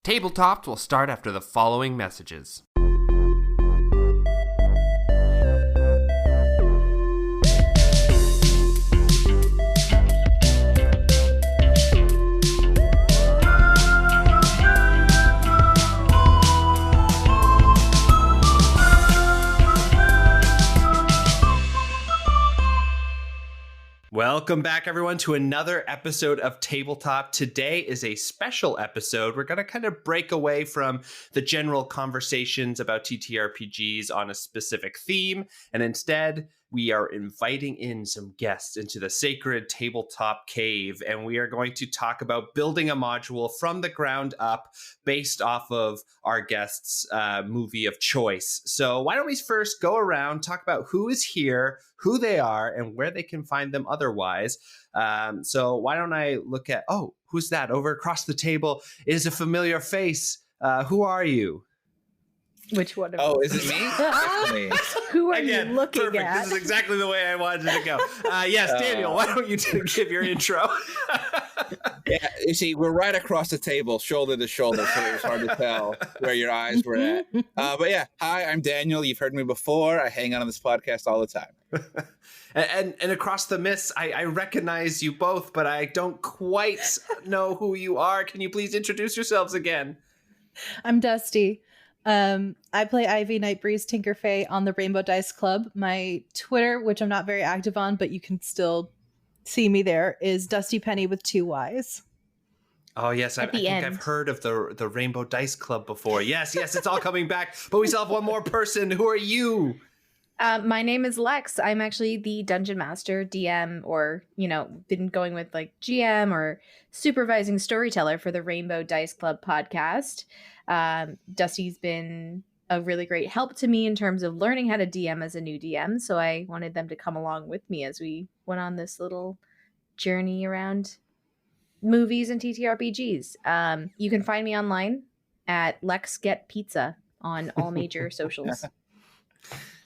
Tabletop will start after the following messages. Welcome back, everyone, to another episode of Tabletop. Today is a special episode. We're going to kind of break away from the general conversations about TTRPGs on a specific theme, and instead, we are inviting in some guests into the sacred tabletop cave, and we are going to talk about building a module from the ground up based off of our guests' movie of choice. So why don't we first go around, talk about who is here, who they are, and where they can find them otherwise. So why don't I look at, who's that? Over across the table is a familiar face. Who are you? Which one of us? Is it me? Who are you looking perfect. at? This is exactly the way I wanted it to go. Yes, Daniel, why don't you give your intro? Yeah, you see, we're right across the table, shoulder to shoulder, so it was hard to tell where your eyes were at. But yeah, hi, I'm Daniel. You've heard me before. I hang out on this podcast all the time. And across the mist, I recognize you both, but I don't quite know who you are. Can you please introduce yourselves again? I'm Dusty. I play Ivy Nightbreeze Tinkerfey on the Rainbow Dice Club. My Twitter, which I'm not very active on, but you can still see me there, is Dusty Penny with 2 Ys. Oh, yes. I think I've heard of the Rainbow Dice Club before. Yes, it's all coming back. But we still have one more person. Who are you? My name is Lex. I'm actually the Dungeon Master, DM, or, been going with like GM or supervising storyteller for the Rainbow Dice Club podcast. Dusty's been a really great help to me in terms of learning how to DM as a new DM. So I wanted them to come along with me as we went on this little journey around movies and TTRPGs. You can find me online at Lex Get Pizza on all major socials.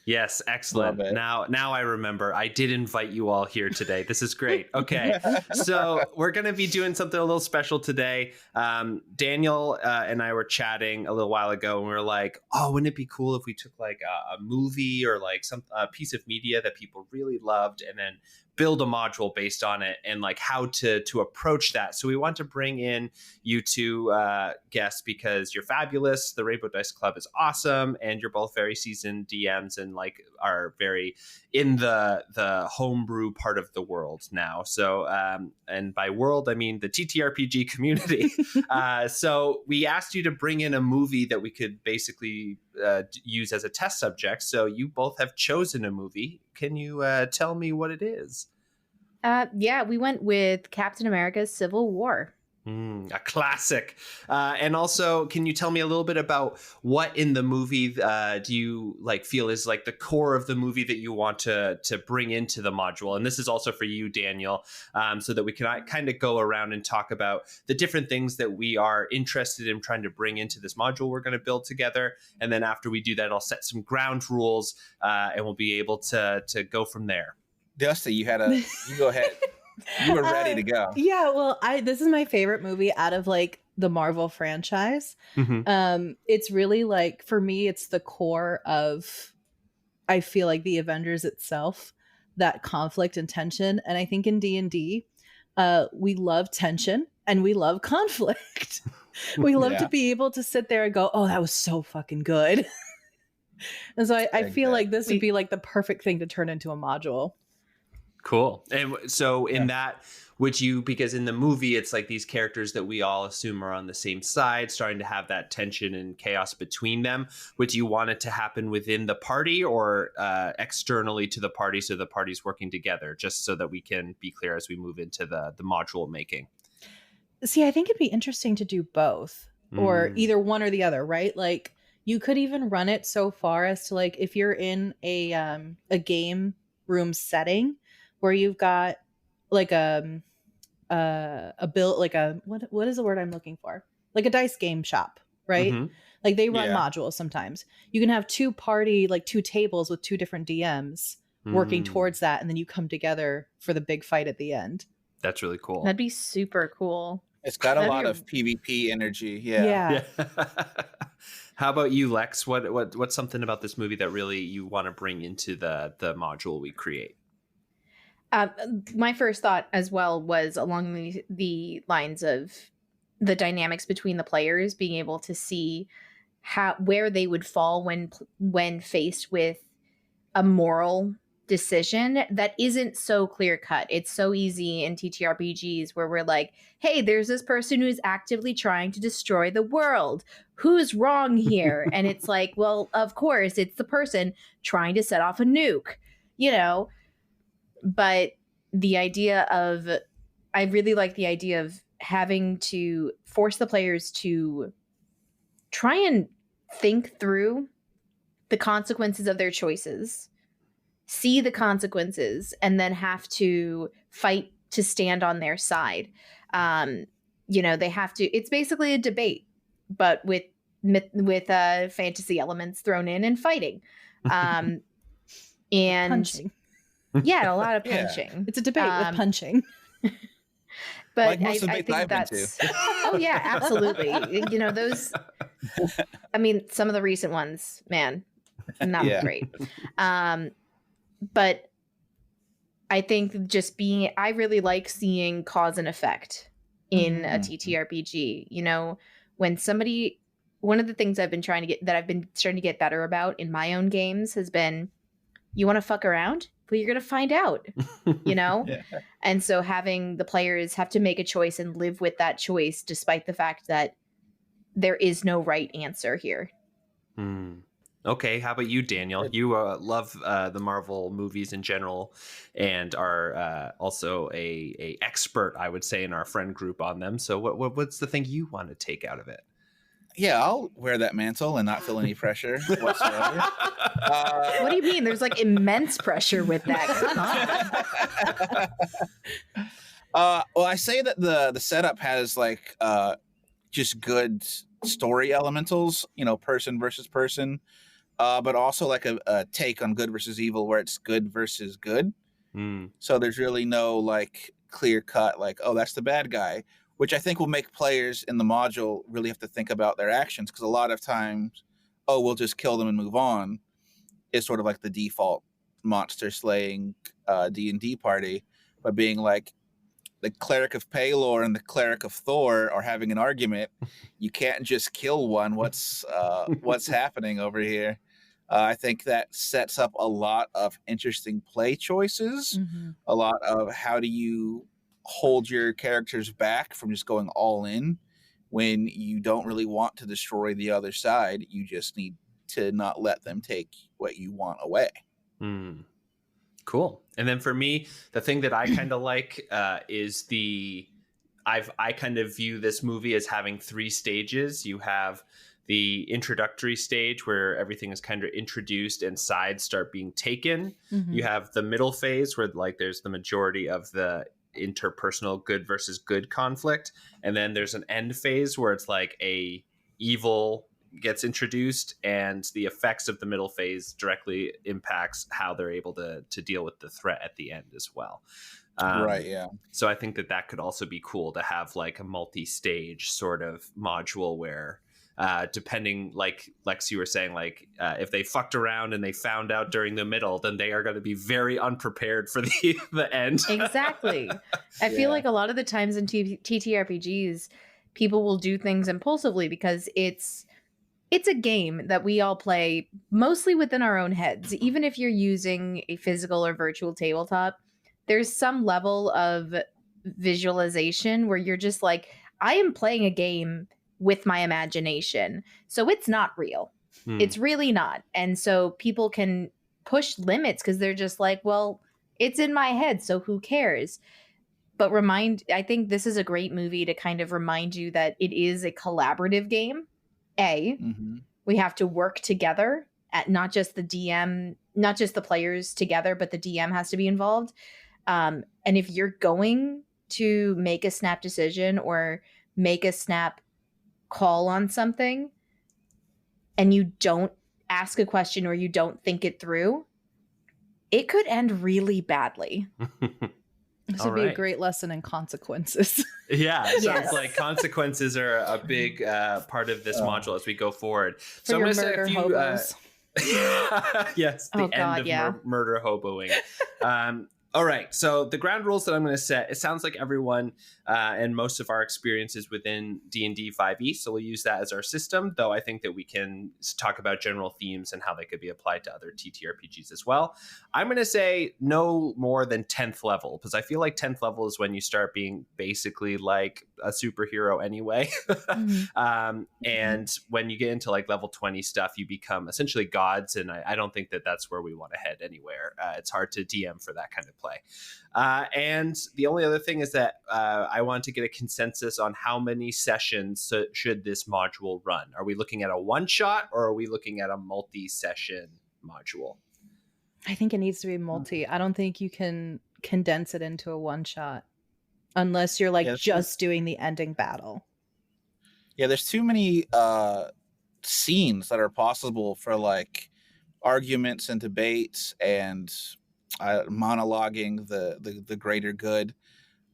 Yes, excellent. Now I remember. I did invite you all here today. This is great. Okay, so we're going to be doing something a little special today. Daniel and I were chatting a little while ago, and we were like, "Oh, wouldn't it be cool if we took like a movie or like a piece of media that people really loved, and then build a module based on it, and like how to approach that?" So we want to bring in you two guests because you're fabulous. The Rainbow Dice Club is awesome, and you're both very seasoned DMs and like are very in the homebrew part of the world now. So and by world I mean the TTRPG community. So we asked you to bring in a movie that we could basically use as a test subject. So you both have chosen a movie. Can you tell me what it is? Yeah, we went with Captain America's Civil War. A classic. And also, can you tell me a little bit about what in the movie do you like feel is like the core of the movie that you want to bring into the module? And this is also for you, Daniel, so that we can kind of go around and talk about the different things that we are interested in trying to bring into this module we're going to build together. And then after we do that, I'll set some ground rules and we'll be able to go from there. Dusty, you go ahead. You were ready to go. Yeah, well, this is my favorite movie out of like the Marvel franchise. Mm-hmm. It's really like, for me, it's the core of, I feel like, the Avengers itself, that conflict and tension. And I think in D&D, we love tension and we love conflict. We love to be able to sit there and go, oh, that was so fucking good. And so I feel like this would be like the perfect thing to turn into a module. Cool. And so in that, would you, because in the movie, it's like these characters that we all assume are on the same side, starting to have that tension and chaos between them. Would you want it to happen within the party or externally to the party, so the party's working together, just so that we can be clear as we move into the module making? See, I think it'd be interesting to do both or either one or the other, right? Like you could even run it so far as to like, if you're in a game room setting, where you've got like a build, like a what is the word I'm looking for? Like a dice game shop, right? Mm-hmm. Like they run modules sometimes. You can have two tables with 2 different DMs working towards that, and then you come together for the big fight at the end. That's really cool. That'd be super cool. It's got a That'd lot be of PvP energy. Yeah. How about you, Lex? What's something about this movie that really you want to bring into the module we create? My first thought as well was along the lines of the dynamics between the players, being able to see where they would fall when faced with a moral decision that isn't so clear cut. It's so easy in TTRPGs where we're like, hey, there's this person who's actively trying to destroy the world. Who's wrong here? And it's like, well, of course, it's the person trying to set off a nuke, you know? But the idea of, I really like the idea of having to force the players to try and think through the consequences of their choices, see the consequences, and then have to fight to stand on their side. They have to, it's basically a debate, but with fantasy elements thrown in and fighting. And punching. Yeah, a lot of punching. Yeah. It's a debate with punching. But like most I think that's oh yeah, absolutely. Those, I mean, some of the recent ones, man, not great. But I think I really like seeing cause and effect in a TTRPG. When one of the things I've been trying to get better about in my own games has been, you want to fuck around? Well, you're going to find out, Yeah. And so having the players have to make a choice and live with that choice, despite the fact that there is no right answer here. Okay, how about you, Daniel? You love the Marvel movies in general, and are also a expert, I would say, in our friend group on them. So, what's the thing you want to take out of it? Yeah, I'll wear that mantle and not feel any pressure whatsoever. What do you mean? There's like immense pressure with that. Come on. Well, I say that the setup has like just good story elementals, person versus person, but also like a take on good versus evil, where it's good versus good. So there's really no like clear cut like, oh, that's the bad guy, which I think will make players in the module really have to think about their actions, because a lot of times, oh, we'll just kill them and move on is sort of like the default monster slaying D&D party. But being like the cleric of Palor and the cleric of Thor are having an argument, you can't just kill one. What's happening over here? I think that sets up a lot of interesting play choices, a lot of how do you hold your characters back from just going all in when you don't really want to destroy the other side. You just need to not let them take what you want away. Cool. And then for me, the thing that I kind of like is I kind of view this movie as having 3 stages. You have the introductory stage where everything is kind of introduced and sides start being taken. You have the middle phase where like there's the majority of the interpersonal good versus good conflict, and then there's an end phase where it's like a evil gets introduced, and the effects of the middle phase directly impacts how they're able to deal with the threat at the end as well. Right, yeah. So I think that could also be cool to have like a multi-stage sort of module where depending, like Lex, you were saying, like if they fucked around and they found out during the middle, then they are going to be very unprepared for the end. Exactly. I feel like a lot of the times in TTRPGs, people will do things impulsively because it's a game that we all play mostly within our own heads. Even if you're using a physical or virtual tabletop, there's some level of visualization where you're just like, I am playing a game with my imagination. So it's not real. It's really not. And so people can push limits because they're just like, well, it's in my head, so who cares? But I think this is a great movie to kind of remind you that it is a collaborative game. We have to work together at not just the DM, not just the players together, but the DM has to be involved. And if you're going to make a snap decision or make a snap call on something and you don't ask a question or you don't think it through, it could end really badly. This would be a great lesson in consequences. Yeah, it sounds like consequences are a big part of this module as we go forward. So I'm going to say a few... yes, the end of murder hoboing. All right, so the ground rules that I'm going to set, it sounds like everyone and most of our experiences within D&D 5e, so we'll use that as our system, though I think that we can talk about general themes and how they could be applied to other TTRPGs as well. I'm going to say no more than 10th level, because I feel like 10th level is when you start being basically like a superhero anyway. And when you get into like level 20 stuff, you become essentially gods, and I don't think that that's where we want to head anywhere. It's hard to DM for that kind of play. And the only other thing is that I want to get a consensus on how many sessions should this module run. Are we looking at a one-shot, or are we looking at a multi-session module? I think it needs to be multi. I don't think you can condense it into a one-shot unless you're like just doing the ending battle. Yeah, there's too many scenes that are possible for like arguments and debates and monologuing the greater good.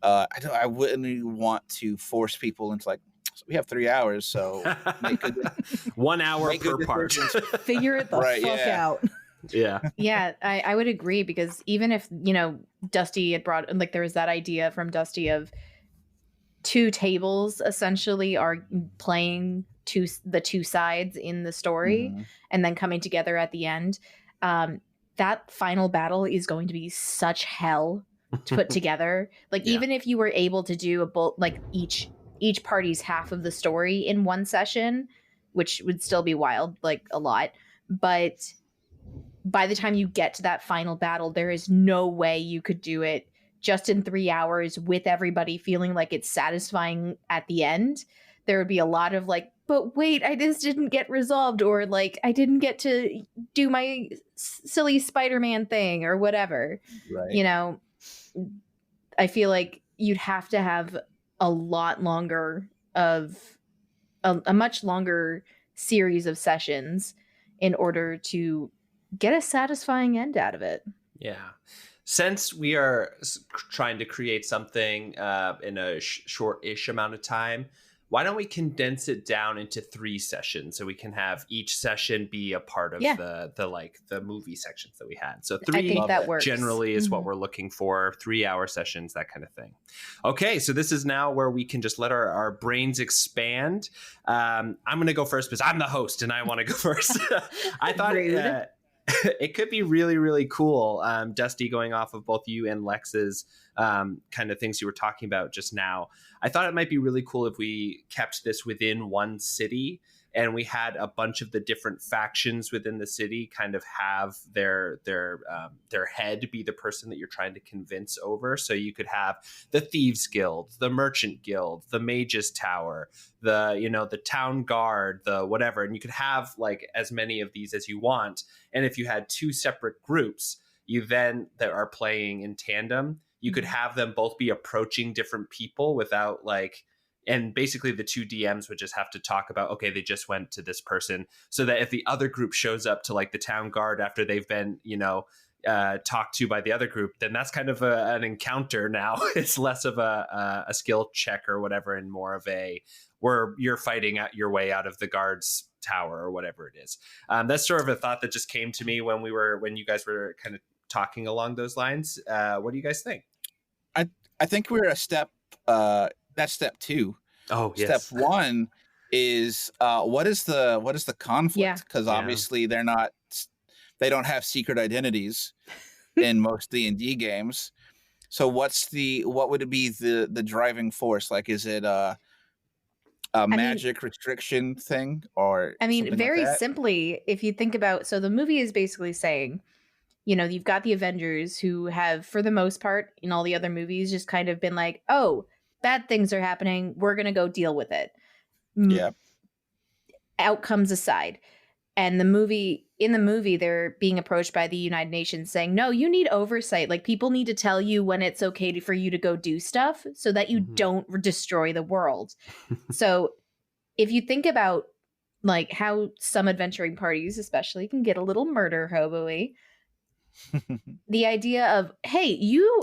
I wouldn't want to force people into like, so we have 3 hours, so make 1 hour per part. Figure it the fuck out. Yeah, I would agree, because even if, Dusty had brought, like, there was that idea from Dusty of 2 tables essentially are playing the 2 sides in the story and then coming together at the end. That final battle is going to be such hell to put together. Like, even if you were able to do each party's half of the story in one session, which would still be wild, like a lot, but by the time you get to that final battle, there is no way you could do it just in 3 hours with everybody feeling like it's satisfying at the end. There would be a lot of like, but wait, I just didn't get resolved, or like I didn't get to do my silly Spider-Man thing or whatever. Right. I feel like you'd have to have a lot longer of a much longer series of sessions in order to get a satisfying end out of it. Yeah. Since we are trying to create something in a short-ish amount of time, why don't we condense it down into 3 sessions so we can have each session be a part of the movie sections that we had. So 3 I think that works. Generally is what we're looking for, 3-hour sessions, that kind of thing. Okay, so this is now where we can just let our brains expand. I'm going to go first because I'm the host and I want to go first. I thought it could be really, really cool. Dusty, going off of both you and Lex's kind of things you were talking about just now, I thought it might be really cool if we kept this within one city and we had a bunch of the different factions within the city kind of have their head be the person that you're trying to convince over. So you could have the Thieves Guild, the Merchant Guild, the Mages Tower, the town guard, the whatever, and you could have like as many of these as you want. And if you had 2 separate groups, you then that are playing in tandem, you could have them both be approaching different people without like, and basically the 2 DMs would just have to talk about, okay, they just went to this person, so that if the other group shows up to like the town guard after they've been, talked to by the other group, then that's kind of an encounter now. It's less of a skill check or whatever, and more of where you're fighting out your way out of the guard's tower or whatever it is. That's sort of a thought that just came to me when you guys were kind of talking along those lines. What do you guys think? I think we're a step. That's step 2. Oh, yes. Step 1 is what is the conflict? Because obviously they don't have secret identities in most D&D games. So what would it be the driving force? Like, is it a magic restriction thing, or very simply, if you think about, so the movie is basically saying, you've got the Avengers who have, for the most part, in all the other movies, just kind of been like, oh, bad things are happening, we're going to go deal with it. Yeah. Outcomes aside. And in the movie, they're being approached by the United Nations saying, no, you need oversight. Like, people need to tell you when it's okay for you to go do stuff so that you don't destroy the world. So if you think about like how some adventuring parties especially can get a little murder hobo-y, the idea of, hey, you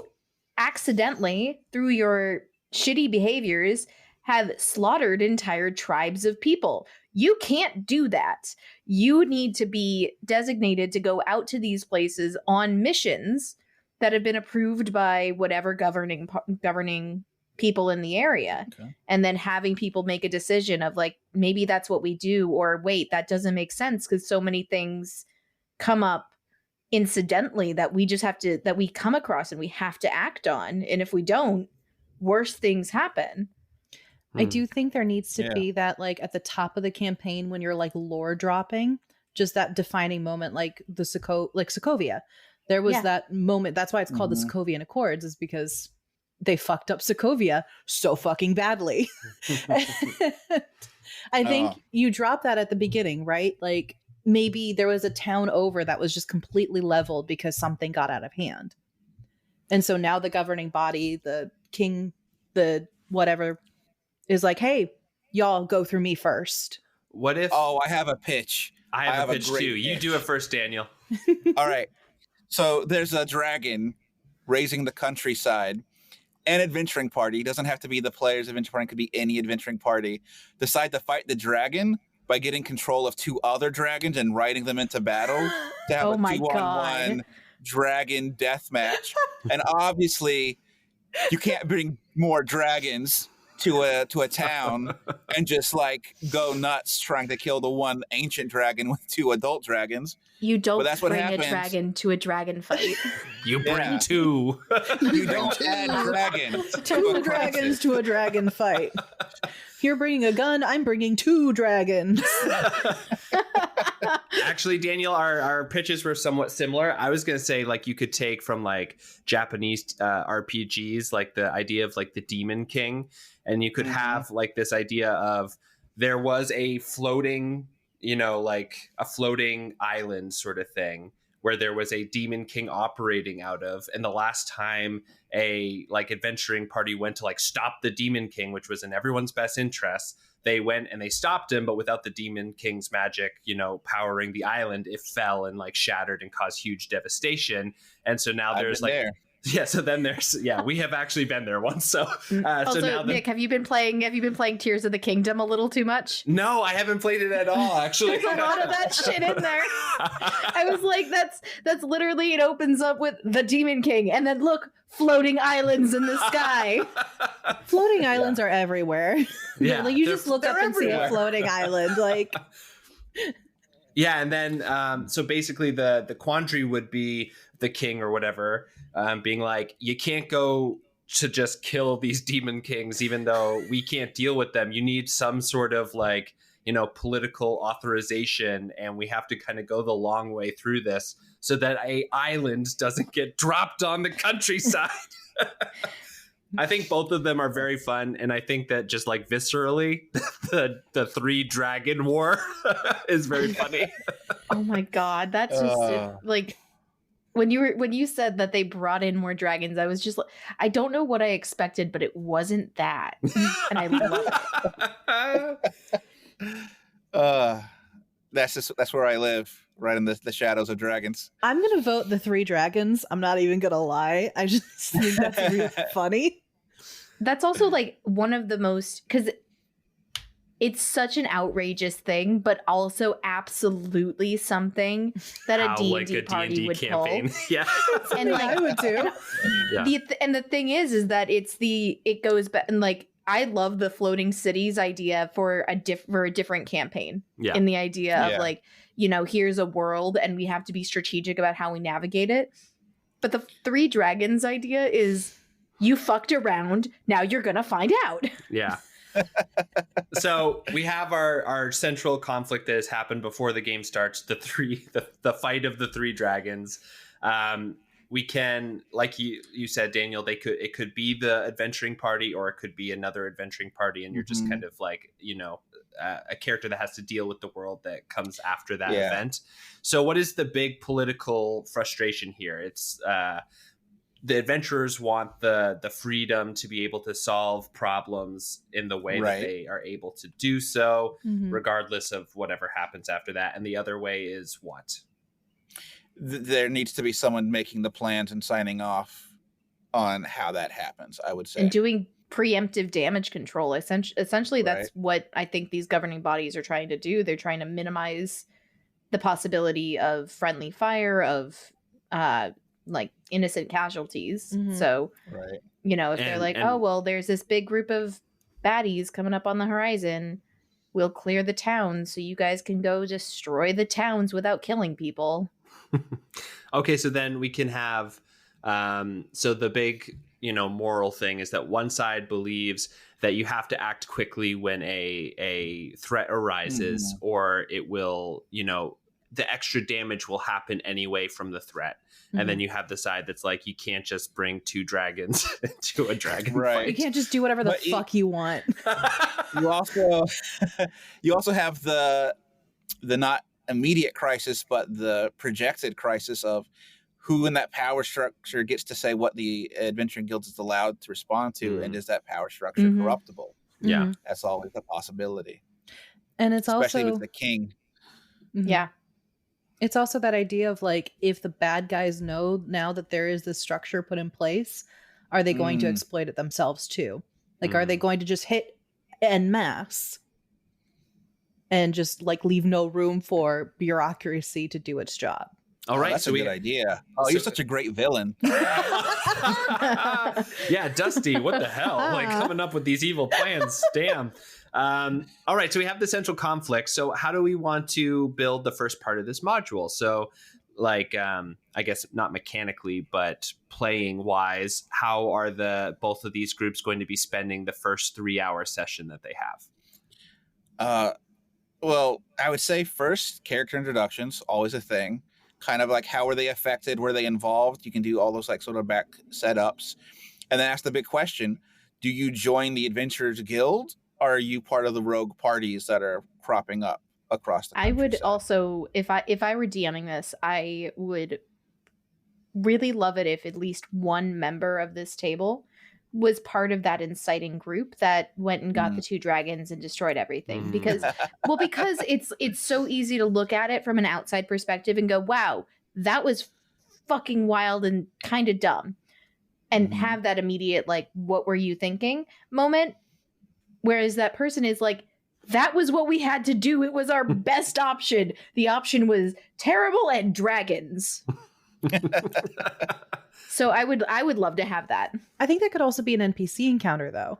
accidentally, through your shitty behaviors, have slaughtered entire tribes of people. You can't do that. You need to be designated to go out to these places on missions that have been approved by whatever governing people in the area. Okay. And then having people make a decision of like, maybe that's what we do, or wait, that doesn't make sense because so many things come up incidentally that we just have to, that we come across and we have to act on. And if we don't, worse things happen. I do think there needs to be that, like, at the top of the campaign when you're like lore dropping, just that defining moment, like the Sokovia. There was that moment. That's why it's called the Sokovian Accords, is because they fucked up Sokovia so fucking badly. I think you drop that at the beginning, right? Like, maybe there was a town over that was just completely leveled because something got out of hand. And so now the governing body, the king, the whatever, is like, hey, y'all go through me first. What if... Oh, I have a pitch. I have a pitch too. Pitch. You do it first, Daniel. All right. So there's a dragon raising the countryside. An adventuring party, doesn't have to be the players' adventuring party, it could be any adventuring party, decide to fight the dragon by getting control of 2 other dragons and riding them into battle to have a 2-on-1 dragon death match. And obviously, you can't bring more dragons to a town and just like go nuts trying to kill the one ancient dragon with 2 adult dragons. You don't bring a dragon to a dragon fight. You bring 2. You don't add dragon. 2 dragons to a dragon fight. You're bringing a gun. I'm bringing 2 dragons. Actually, Daniel, our pitches were somewhat similar. I was going to say, like, you could take from like Japanese RPGs, like the idea of like the Demon King, and you could have like this idea of there was a floating, you know, like a floating island sort of thing where there was a Demon King operating out of. And the last time a like adventuring party went to like stop the Demon King, which was in everyone's best interest, they went and they stopped him, but without the Demon King's magic, you know, powering the island, it fell and like shattered and caused huge devastation. And so now there's like... There. Yeah, so then there's we have actually been there once. So also, so now Nick, have you been playing Tears of the Kingdom a little too much? No, I haven't played it at all, actually. There's a lot of that shit in there. I was like, that's literally, it opens up with the Demon King and then look, floating islands in the sky. Floating islands are everywhere. Yeah, like you just look up and see a floating island, like. Yeah, and then so basically the quandary would be the king or whatever being like, you can't go to just kill these demon kings, even though we can't deal with them. You need some sort of like, you know, political authorization, and we have to kind of go the long way through this so that a island doesn't get dropped on the countryside. I think both of them are very fun, and I think that just like viscerally, the 3 dragon war is very funny. Oh my god, that's just like when you said that they brought in more dragons, I was just like, I don't know what I expected, but it wasn't that, and I love it. That's where I live, right in the shadows of dragons. I'm gonna vote the 3 dragons. I'm not even gonna lie. I just think that's really funny. That's also like one of the most, because it's such an outrageous thing, but also absolutely something that a D&D party would campaign. Pull. Yeah, and like I would too. And the thing is that it goes back, and like I love the floating cities idea for a different campaign. Yeah. In the idea of like, you know, here's a world and we have to be strategic about how we navigate it. But the 3 dragons idea is, you fucked around, now you're gonna find out. Yeah. So we have our central conflict that has happened before the game starts, the fight of the 3 dragons. We can, like you said, Daniel, it could be the adventuring party, or it could be another adventuring party, and you're just kind of like, you know, a character that has to deal with the world that comes after that event. So what is the big political frustration here? It's the adventurers want the freedom to be able to solve problems in the way that they are able to do so, regardless of whatever happens after that. And the other way is what? There needs to be someone making the plans and signing off on how that happens, I would say. And doing preemptive damage control. Essentially, that's what I think these governing bodies are trying to do. They're trying to minimize the possibility of friendly fire, of like innocent casualties. Mhm. So, Right. you know, if they're like, oh, well, there's this big group of baddies coming up on the horizon, we'll clear the town so you guys can go destroy the towns without killing people. Okay, so then we can have so the big, you know, moral thing is that one side believes that you have to act quickly when a threat arises, or it will, you know, the extra damage will happen anyway from the threat. And then you have the side that's like, you can't just bring 2 dragons to a dragon fight. You can't just do whatever the fuck you want. You also have the not immediate crisis, but the projected crisis of who in that power structure gets to say what the adventuring guilds is allowed to respond to, and is that power structure corruptible? Yeah, that's always a possibility. And it's especially also with the king. Yeah. It's also that idea of like, if the bad guys know now that there is this structure put in place, are they going to exploit it themselves too? Like, are they going to just hit en masse and just like leave no room for bureaucracy to do its job? All right, that's a good idea. Oh, you're such a great villain. Yeah, Dusty, what the hell? Like, coming up with these evil plans. Damn. All right, so we have the central conflict. So how do we want to build the first part of this module? So like, I guess not mechanically, but playing wise, how are both of these groups going to be spending the first 3-hour session that they have? Well, I would say first, character introductions, always a thing. Kind of like, how were they affected? Were they involved? You can do all those like sort of back setups. And then ask the big question, do you join the Adventurers Guild? Or are you part of the rogue parties that are cropping up across the countryside? I would also, if I were DMing this, I would really love it if at least one member of this table was part of that inciting group that went and got the 2 dragons and destroyed everything. Because it's so easy to look at it from an outside perspective and go, wow, that was fucking wild and kind of dumb. And have that immediate, like, what were you thinking moment? Whereas that person is like, that was what we had to do. It was our best option. The option was terrible and dragons. So I would love to have that. I think that could also be an NPC encounter though.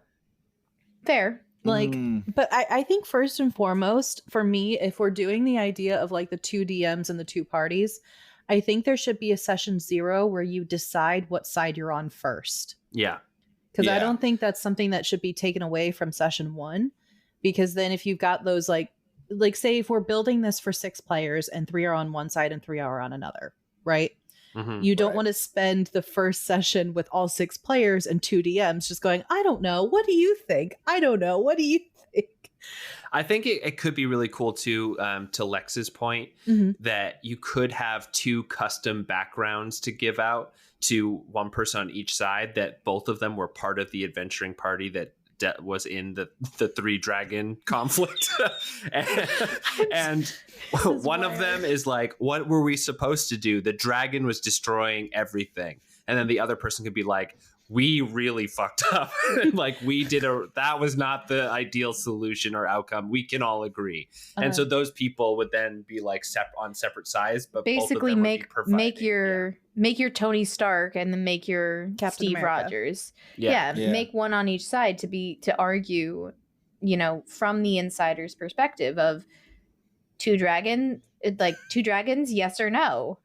Fair. Like, but I think first and foremost, for me, if we're doing the idea of like the 2 DMs and the 2 parties, I think there should be a session 0 where you decide what side you're on first. Yeah. Because I don't think that's something that should be taken away from session 1. Because then if you've got those like say if we're building this for 6 players and 3 are on one side and 3 are on another, right? You don't want to spend the first session with all 6 players and 2 DMs just going, I don't know. What do you think? I don't know. What do you think? I think it could be really cool too, to Lex's point, that you could have 2 custom backgrounds to give out to one person on each side, that both of them were part of the adventuring party that was in the 3 dragon conflict. and one of them is like, what were we supposed to do? The dragon was destroying everything. And then the other person could be like, we really fucked up. Like, that was not the ideal solution or outcome. We can all agree. And so those people would then be like on separate sides, but basically make your Tony Stark and then make your Captain Steve America. Rogers. Yeah, make one on each side to argue, you know, from the insider's perspective of 2 dragons, yes or no.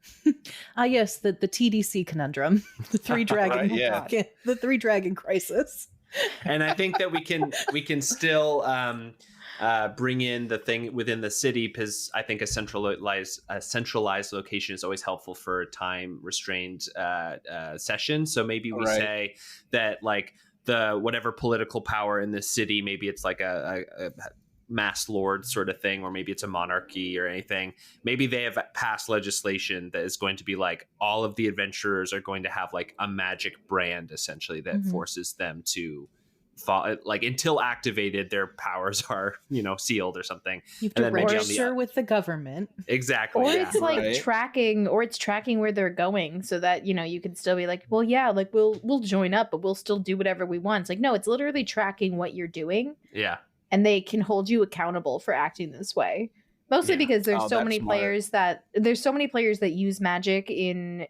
Yes, the TDC conundrum, the 3 dragon, the 3 dragon crisis. And I think that we can still bring in the thing within the city, because I think a centralized location is always helpful for a time restrained session. So maybe we say that like the whatever political power in the city, maybe it's like a mass lord sort of thing, or maybe it's a monarchy or anything. Maybe they have passed legislation that is going to be like, all of the adventurers are going to have like a magic brand essentially that forces them to like until activated, their powers are, sealed or something. You have to register with the government. Exactly. Or it's like tracking, or it's tracking where they're going, so that, you can still be like, well, yeah, like we'll join up, but we'll still do whatever we want. It's like, no, it's literally tracking what you're doing. Yeah. And they can hold you accountable for acting this way. Mostly because there's so many players that use magic and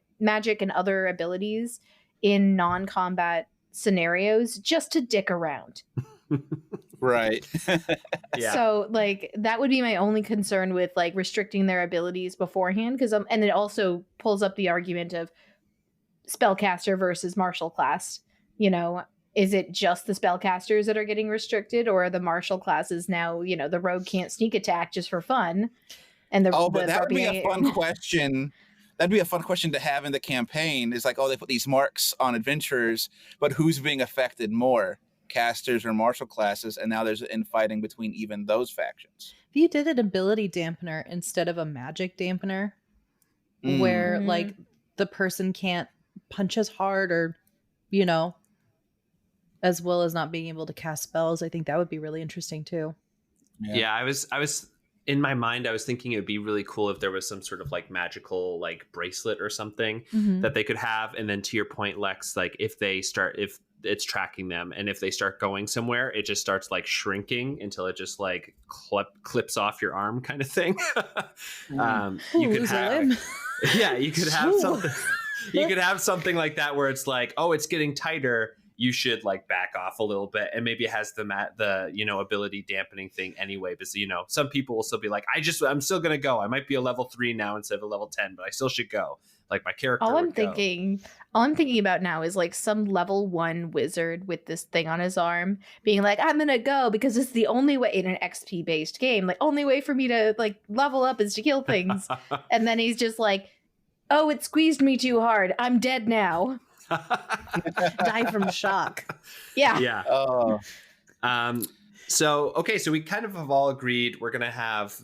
other abilities in non-combat scenarios just to dick around. Right. Yeah. So like that would be my only concern with like restricting their abilities beforehand, because and it also pulls up the argument of spellcaster versus martial class. Is it just the spellcasters that are getting restricted, or are the martial classes now, the rogue can't sneak attack just for fun? And that would be a fun question. That'd be a fun question to have in the campaign. Is like, they put these marks on adventurers, but who's being affected more, casters or martial classes? And now there's infighting between even those factions. If you did an ability dampener instead of a magic dampener, where like the person can't punch as hard or, as well as not being able to cast spells, I think that would be really interesting too. Yeah, I was in my mind, I was thinking it would be really cool if there was some sort of like magical like bracelet or something that they could have. And then to your point, Lex, like if it's tracking them, and if they start going somewhere, it just starts like shrinking until it just like clips off your arm kind of thing. You could have, you could have something. You could have something like that where it's like, oh, it's getting tighter. You should like back off a little bit, and maybe it has the ability dampening thing anyway. But some people will still be like, I'm still gonna go. I might be a level 3 now instead of a level 10, but I still should go. Like my character. All I'm thinking about now is like some level 1 wizard with this thing on his arm being like, I'm gonna go because it's the only way in an XP based game. Like only way for me to like level up is to kill things, and then he's just like, oh, it squeezed me too hard. I'm dead now. Die from shock. Yeah. Oh. So we kind of have all agreed we're gonna have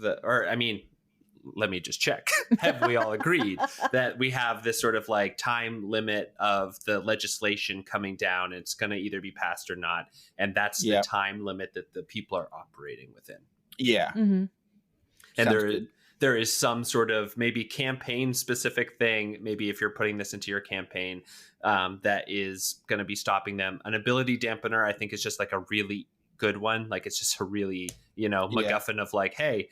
let me just check. Have we all agreed that we have this sort of like time limit of the legislation coming down? It's gonna either be passed or not, and that's the time limit that the people are operating within. Yeah. Mm-hmm. And there is some sort of maybe campaign specific thing, maybe if you're putting this into your campaign, that is going to be stopping them. An ability dampener, I think, is just like a really good one. Like it's just a really, MacGuffin of like, hey,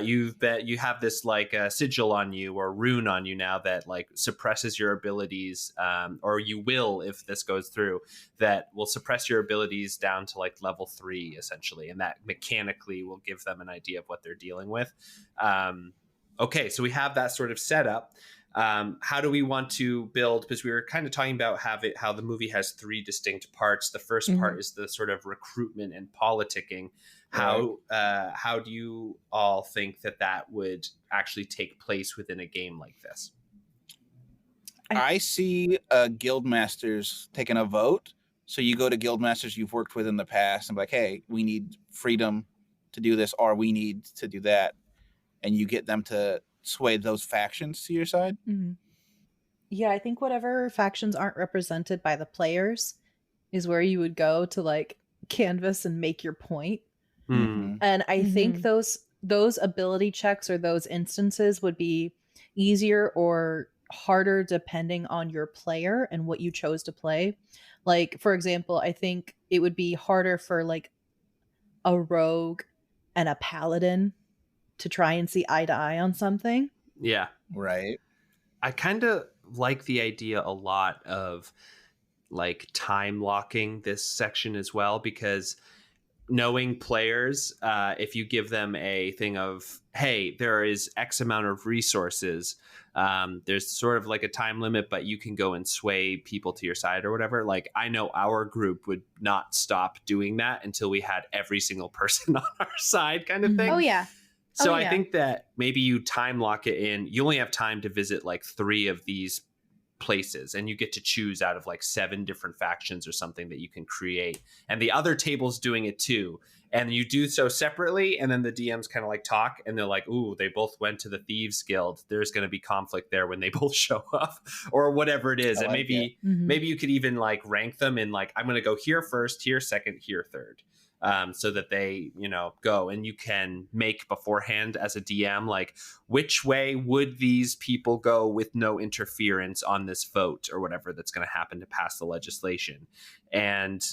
you have this like sigil on you or rune on you now that like suppresses your abilities, or you will, if this goes through, that will suppress your abilities down to like level 3 essentially, and that mechanically will give them an idea of what they're dealing with. Okay, so we have that sort of setup. How do we want to build? Because we were kind of talking about how the movie has 3 distinct parts. The first part is the sort of recruitment and politicking. How do you all think that would actually take place within a game like this? I see guildmasters taking a vote. So you go to guildmasters you've worked with in the past and be like, hey, we need freedom to do this, or we need to do that. And you get them to sway those factions to your side. Mm-hmm. Yeah, I think whatever factions aren't represented by the players is where you would go to like canvas and make your point. Mm-hmm. And I think those ability checks or those instances would be easier or harder depending on your player and what you chose to play. Like, for example, I think it would be harder for like a rogue and a paladin to try and see eye to eye on something. Yeah. Right. I kind of like the idea a lot of like time locking this section as well, because knowing players, if you give them a thing of, hey, there is X amount of resources, there's sort of like a time limit, but you can go and sway people to your side or whatever. Like I know our group would not stop doing that until we had every single person on our side kind of thing. Oh yeah. So I think that maybe you time lock it in. You only have time to visit like 3 of these places, and you get to choose out of like 7 different factions or something that you can create. And the other table's doing it too. and you do so separately, and then the DMs kind of like talk, and they're like, ooh, they both went to the Thieves Guild. There's going to be conflict there when they both show up, or whatever it is. And maybe you could even like rank them in like, I'm going to go here first, here second, here third. So that they, go, and you can make beforehand as a DM, like, which way would these people go with no interference on this vote or whatever that's going to happen to pass the legislation. And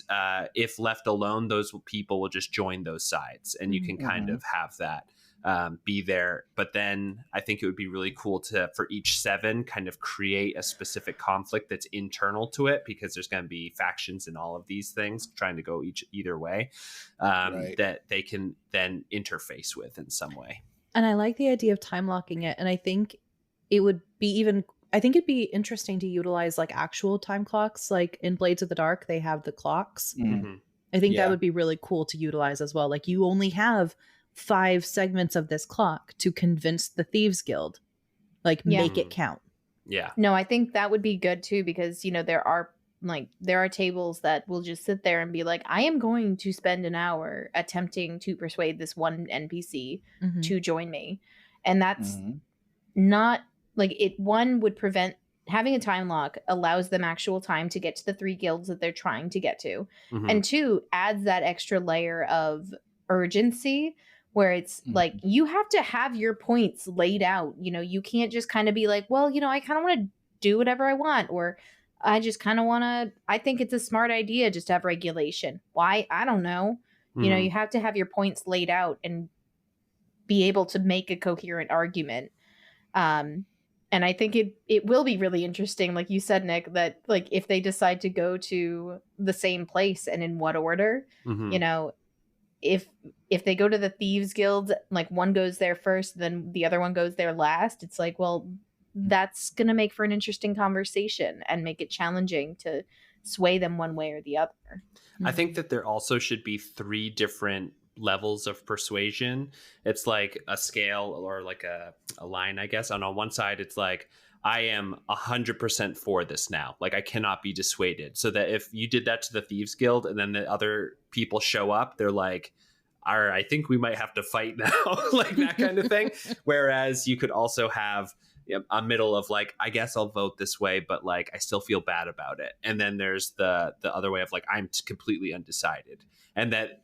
if left alone, those people will just join those sides, and you can kind of have that be there. But then I think it would be really cool to, for each 7, kind of create a specific conflict that's internal to it, because there's going to be factions in all of these things trying to go either way, that they can then interface with in some way. And I like the idea of time locking it. And I think it would be it'd be interesting to utilize like actual time clocks. Like in Blades of the Dark, they have the clocks. Mm-hmm. I think that would be really cool to utilize as well. Like, you only have 5 segments of this clock to convince the Thieves Guild, like, make it count. Yeah. No, I think that would be good too, because there are tables that will just sit there and be like, I am going to spend an hour attempting to persuade this one NPC to join me. And that's not like it. One would prevent having a time lock, allows them actual time to get to the 3 guilds that they're trying to get to. And 2, adds that extra layer of urgency, where it's like, you have to have your points laid out. You can't just kind of be like, well, I kind of want to do whatever I want, or I just kind of want to, I think it's a smart idea just to have regulation. Why? I don't know. You have to have your points laid out and be able to make a coherent argument. And I think it will be really interesting, like you said, Nick, that like if they decide to go to the same place and in what order, if they go to the Thieves Guild, like one goes there first, then the other one goes there last, it's like, well, that's going to make for an interesting conversation and make it challenging to sway them one way or the other. I think that there also should be 3 different levels of persuasion. It's like a scale or like a line, I guess. And on one side, it's like, I am 100% for this now. Like, I cannot be dissuaded. So that if you did that to the Thieves Guild and then the other people show up, they're like, all right, I think we might have to fight now, like that kind of thing. Whereas you could also have a middle of like, I guess I'll vote this way, but like, I still feel bad about it. And then there's the other way of like, I'm completely undecided. And that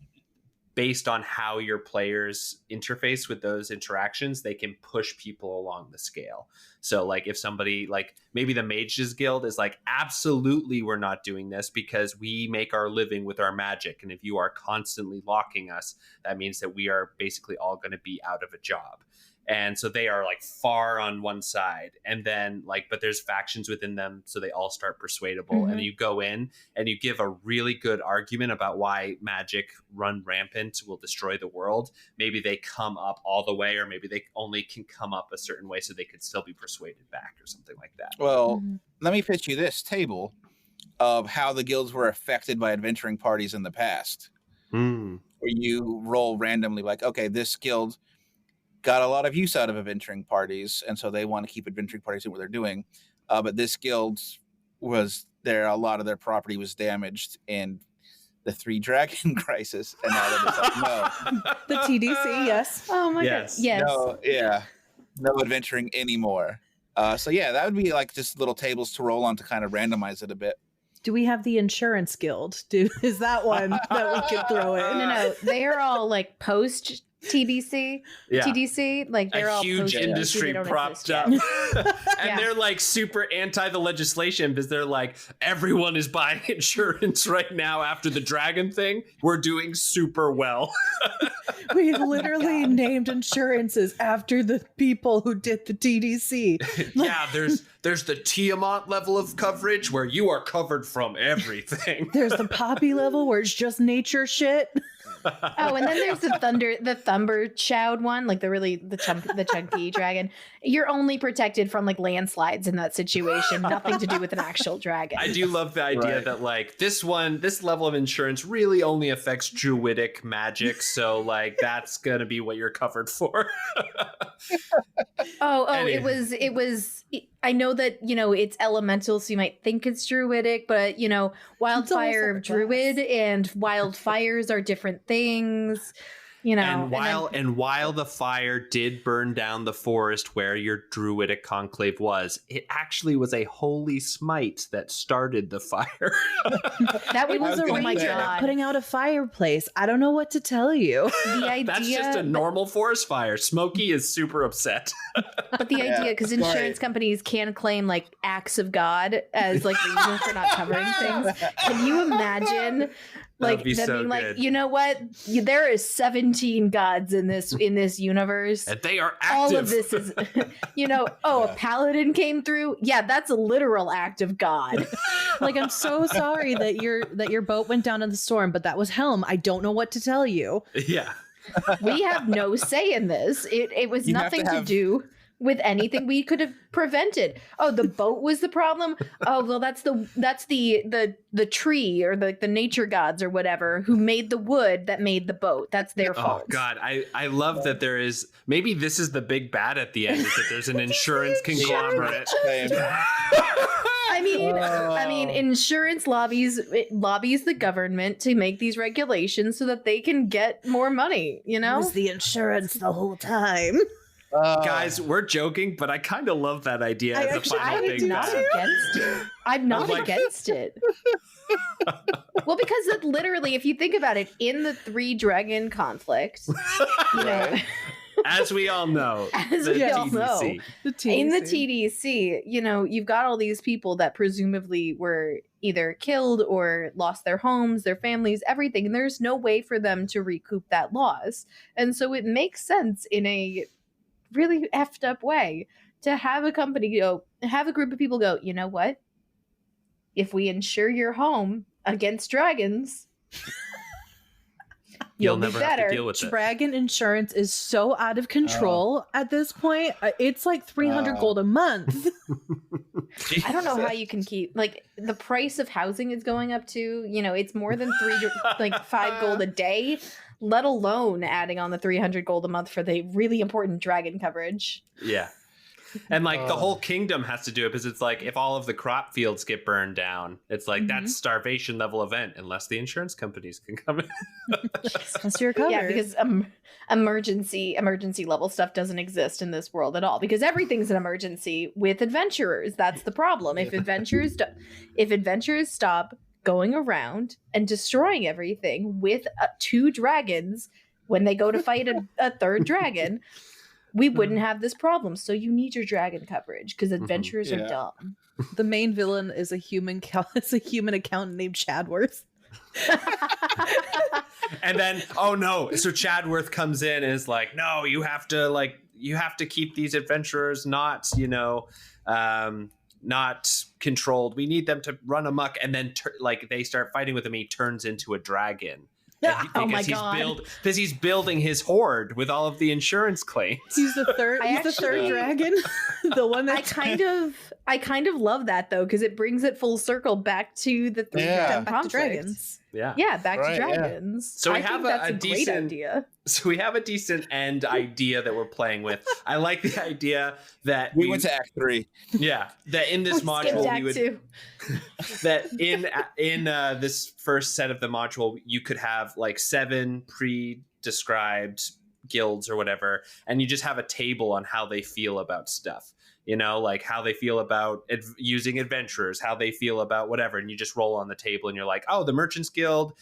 based on how your players interface with those interactions, they can push people along the scale. So like if somebody like maybe the Mages Guild is like, absolutely, we're not doing this because we make our living with our magic. And if you are constantly locking us, that means that we are basically all going to be out of a job. And so they are like far on one side, and then like, but there's factions within them. So they all start persuadable, and you go in and you give a really good argument about why magic run rampant will destroy the world. Maybe they come up all the way, or maybe they only can come up a certain way so they could still be persuaded back or something like that. Well, let me pitch you this table of how the guilds were affected by adventuring parties in the past. Where you roll randomly like, okay, this guild got a lot of use out of adventuring parties, and so they want to keep adventuring parties in what they're doing. But this guild was there, a lot of their property was damaged in the 3 Dragon Crisis, and now they're just like, no. The TDC, yes. Oh my god, yes. No adventuring anymore. So yeah, that would be like just little tables to roll on to kind of randomize it a bit. Do we have the Insurance Guild? Is that one that we could throw in? No, they are all like post TDC, TDC, like they're all huge industry propped up, and they're like super anti the legislation because they're like, everyone is buying insurance right now after the dragon thing. We're doing super well. We literally named insurances after the people who did the TDC. Yeah, there's the Tiamat level of coverage where you are covered from everything. There's the Poppy level where it's just nature shit. Oh, and then there's the Thumber Shoud one, like the chunky dragon. You're only protected from like landslides in that situation, nothing to do with an actual dragon. I do love the idea that like this level of insurance really only affects druidic magic, so like that's gonna be what you're covered for. Anyway. it was I know that, it's elemental, so you might think it's druidic, but, wildfire druid and wildfires are different things. And while the fire did burn down the forest where your druidic conclave was, it actually was a holy smite that started the fire. That was a God, putting out a fireplace. I don't know what to tell you. The idea that's just a normal forest fire. Smokey is super upset. But the idea, because insurance companies can claim like acts of God as like reason for not covering things. Can you imagine? Like them so being like, good. you know what? There is 17 gods in this universe, and they are active. All of this is, a paladin came through. Yeah, that's a literal act of God. Like, I'm so sorry that your boat went down in the storm, but that was Helm. I don't know what to tell you. Yeah, we have no say in this. It was nothing to do with anything we could have prevented. Oh, the boat was the problem. Oh, well, that's the tree or the nature gods or whatever who made the wood that made the boat. That's their fault. Oh God, I love that there is. Maybe this is the big bad at the end. Is that there's an insurance conglomerate. I mean, insurance lobbies the government to make these regulations so that they can get more money. It was the insurance the whole time. Guys, we're joking, but I kind of love that idea as a final big bad. I'm not against it. Well, because literally, if you think about it, in the 3 dragon conflict, as we all know, in the TDC, you've got all these people that presumably were either killed or lost their homes, their families, everything, and there's no way for them to recoup that loss. And so it makes sense in a really effed up way to have a group of people go, you know what? If we insure your home against dragons, you'll never have to deal with it. Dragon insurance is so out of control at this point. It's like 300 gold a month. I don't know how you can keep, like, the price of housing is going up too. It's more than 5 gold a day, let alone adding on the 300 gold a month for the really important dragon coverage. Yeah. And like the whole kingdom has to do it because it's like if all of the crop fields get burned down, it's like that's starvation level event unless the insurance companies can come in. Unless you're covered. Yeah, because emergency level stuff doesn't exist in this world at all because everything's an emergency with adventurers. That's the problem. If adventurers stop going around and destroying everything with 2 dragons when they go to fight a third dragon, we wouldn't have this problem. So you need your dragon coverage because adventurers are dumb. The main villain is a human accountant named Chadworth. And then, oh no, so Chadworth comes in and is like, no, you have to keep these adventurers not controlled. We need them to run amok. And then they start fighting with him. He turns into a dragon. Oh my God! Because he's building his hoard with all of the insurance claims. He's the third. The third dragon. The one that I kind of love that though because it brings it full circle back to the 3 dragons. Back to dragons. So we have a decent great idea. So we have a decent end idea that we're playing with. I like the idea that we went to Act 3. Yeah, that in this module we would that in this first set of the module you could have like 7 pre-described guilds or whatever, and you just have a table on how they feel about stuff. Like how they feel about using adventurers, how they feel about whatever. And you just roll on the table and you're like, oh, the Merchants Guild,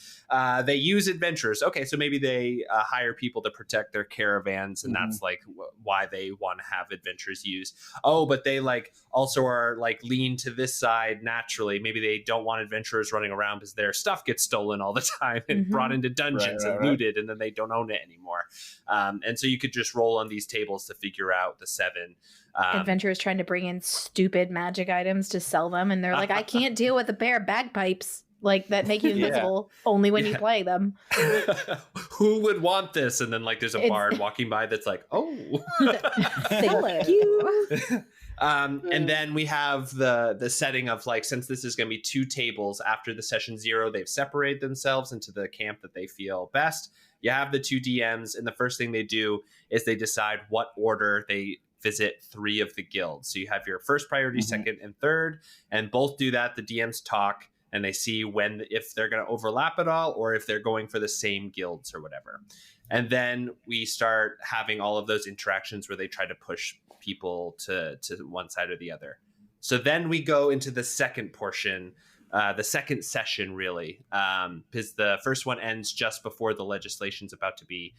they use adventurers. Okay, so maybe they hire people to protect their caravans. And that's like why they want to have adventurers used. Oh, but they like also are like lean to this side naturally. Maybe they don't want adventurers running around because their stuff gets stolen all the time and brought into dungeons and looted. And then they don't own it anymore. And so you could just roll on these tables to figure out the 7. Adventurers trying to bring in stupid magic items to sell them, and they're like, I can't deal with a pair of bagpipes like that make you invisible only when you play them. Who would want this? And then like there's a bard walking by that's like, oh, thank you. And then we have the setting of like, since this is going to be 2 tables after the session 0, they've separated themselves into the camp that they feel best. You have the 2 DMs, and the first thing they do is they decide what order they visit 3 of the guilds. So you have your first priority, second, and third, and both do that. The DMs talk and they see if they're going to overlap at all or if they're going for the same guilds or whatever. And then we start having all of those interactions where they try to push people to one side or the other. So then we go into the second portion, the second session, really, because the first one ends just before the legislation's about to be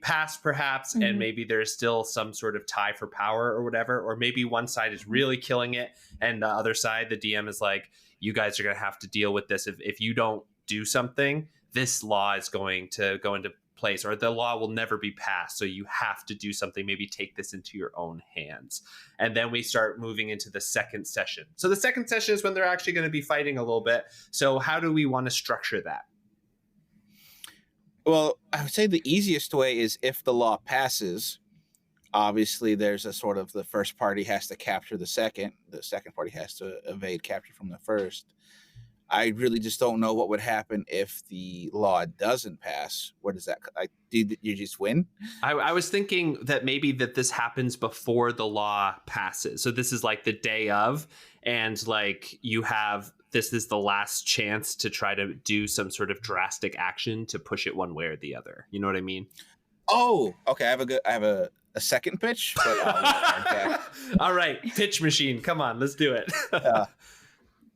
passed, perhaps, and maybe there's still some sort of tie for power or whatever, or maybe one side is really killing it, and the other side, the DM is like, you guys are going to have to deal with this. If you don't do something, this law is going to go into place, or the law will never be passed, so you have to do something, maybe take this into your own hands. And then we start moving into the second session. So the second session is when they're actually going to be fighting a little bit. So how do we want to structure that? Well, I would say the easiest way is if the law passes, obviously there's a sort of the first party has to capture the second party has to evade capture from the first. I really just don't know what would happen if the law doesn't pass. What is that? Do you just win? I was thinking that maybe that this happens before the law passes. So this is like the day of, and like you have, this is the last chance to try to do some sort of drastic action to push it one way or the other. You know what I mean? Oh, okay. I have a second pitch. But, all right. Pitch machine. Come on, let's do it.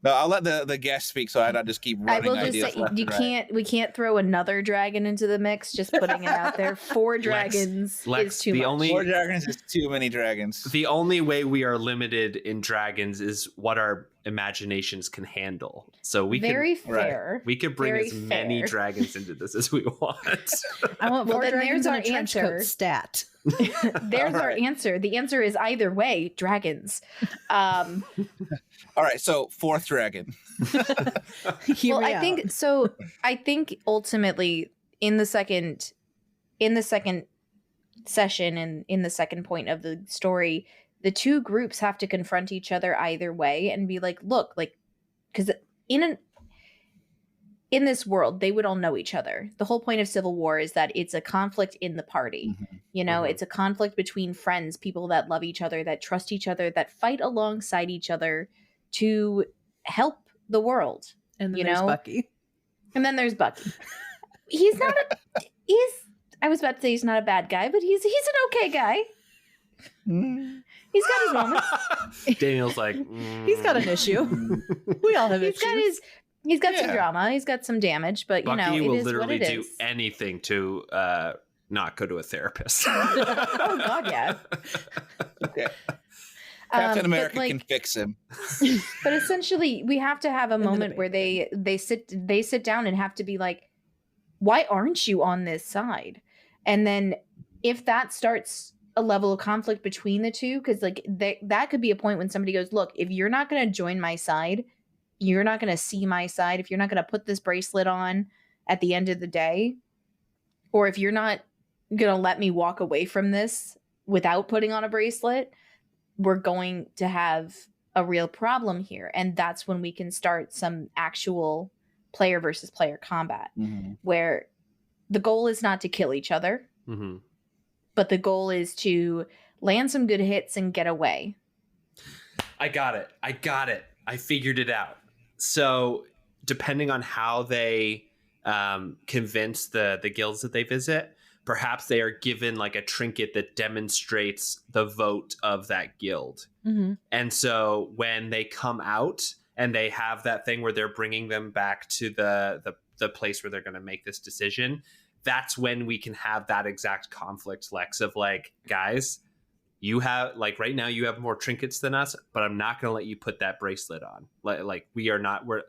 No, I'll let the guest speak, so I don't just keep running. I will just say we can't throw another dragon into the mix. Just putting it out there. 4 dragons is too much. 4 dragons is too many dragons. The only way we are limited in dragons is what our imaginations can handle. So we fair. We could bring as many dragons into this as we want. I want 4 dragons there's and our a trench answer. coat stat. There's our answer. The answer is either way, dragons. All right, so 4th dragon. I think ultimately in the second session and in the second point of the story, the 2 groups have to confront each other either way and be like, look, like, because in this world, they would all know each other. The whole point of civil war is that it's a conflict in the party. You know, it's a conflict between friends, people that love each other, that trust each other, that fight alongside each other to help the world. And then there's Bucky. And then there's Bucky. I was about to say he's not a bad guy, but he's an okay guy. He's got his moments. Daniel's like, he's got an issue. We all have issues. He's got some drama. He's got some damage, but Bucky it will is literally what it do is. anything to not go to a therapist. Oh God, yeah. Okay. Captain America can fix him. But essentially, we have to have a moment where they sit down and have to be like, why aren't you on this side? And then if that starts a level of conflict between the two, because like that could be a point when somebody goes, look, if you're not going to join my side, you're not going to see my side. If you're not going to put this bracelet on at the end of the day, or if you're not going to let me walk away from this without putting on a bracelet, we're going to have a real problem here. And that's when we can start some actual player versus player combat, where the goal is not to kill each other, but the goal is to land some good hits and get away. I got it. I figured it out. So depending on how they convince the guilds that they visit, perhaps they are given like a trinket that demonstrates the vote of that guild. And so when they come out and they have that thing where they're bringing them back to the place where they're going to make this decision, that's when we can have that exact conflict, Lex, of like, guys, you have, like, right now you have more trinkets than us, but I'm not going to let you put that bracelet on. Like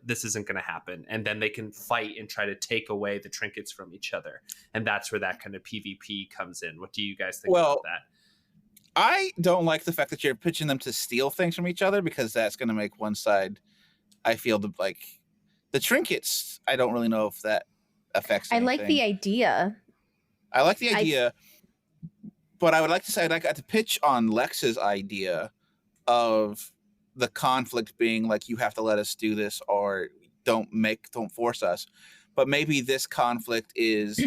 this isn't going to happen. And then they can fight and try to take away the trinkets from each other. And that's where that kind of PvP comes in. What do you guys think about that? I don't like the fact that you're pitching them to steal things from each other, because that's going to make one side, I feel, like the trinkets. I don't really know if that affects anything. I like the idea. But I would like to say I got to pitch on Lex's idea of the conflict being like, you have to let us do this, or don't force us. But maybe this conflict is,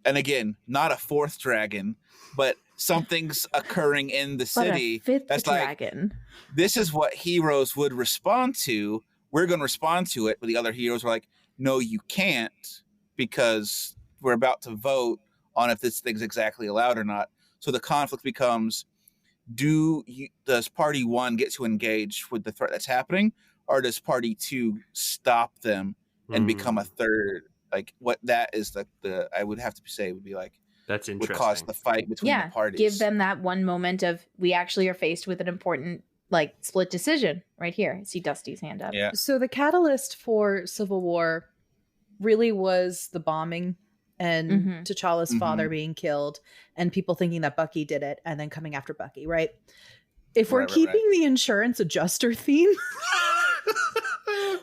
and again, not a 4th dragon, but something's occurring in the city that's dragon. This is what heroes would respond to. We're going to respond to it, but the other heroes were like, no, you can't, because we're about to vote on if this thing's exactly allowed or not. So the conflict becomes, does party 1 get to engage with the threat that's happening, or does party 2 stop them and become a third? Like, what that is the I would have to say would be like, that's interesting. Would cause the fight between the parties. Give them that one moment of, we actually are faced with an important like split decision right here. I see Dusty's hand up. Yeah. So the catalyst for Civil War really was the bombing and T'Challa's father being killed and people thinking that Bucky did it and then coming after Bucky, right? If we're keeping the insurance adjuster theme,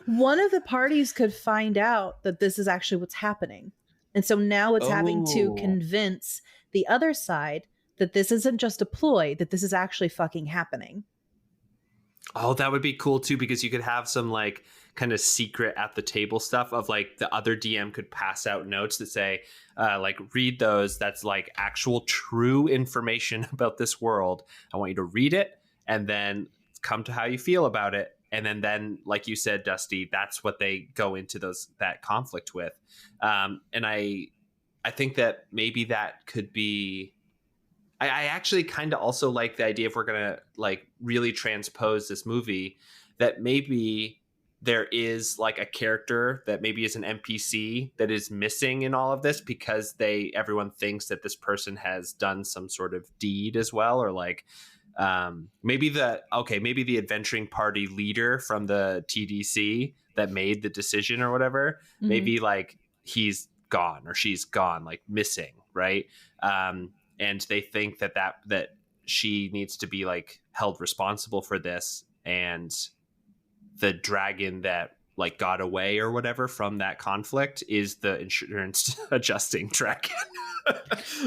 one of the parties could find out that this is actually what's happening. And so now it's having to convince the other side that this isn't just a ploy, that this is actually fucking happening. Oh, that would be cool too, because you could have some like kind of secret at the table stuff of like the other DM could pass out notes that say, like, read those. That's like actual true information about this world. I want you to read it and then come to how you feel about it. And then, like you said, Dusty, that's what they go into that conflict with. And I think that maybe that could be. I actually kind of also like the idea, if we're gonna like really transpose this movie, that maybe there is like a character that maybe is an NPC that is missing in all of this because everyone thinks that this person has done some sort of deed as well, or like. Maybe the adventuring party leader from the TDC that made the decision or whatever, maybe like he's gone or she's gone, like missing, right? And they think that she needs to be like held responsible for this, and the dragon that like got away or whatever from that conflict is the insurance adjusting dragon.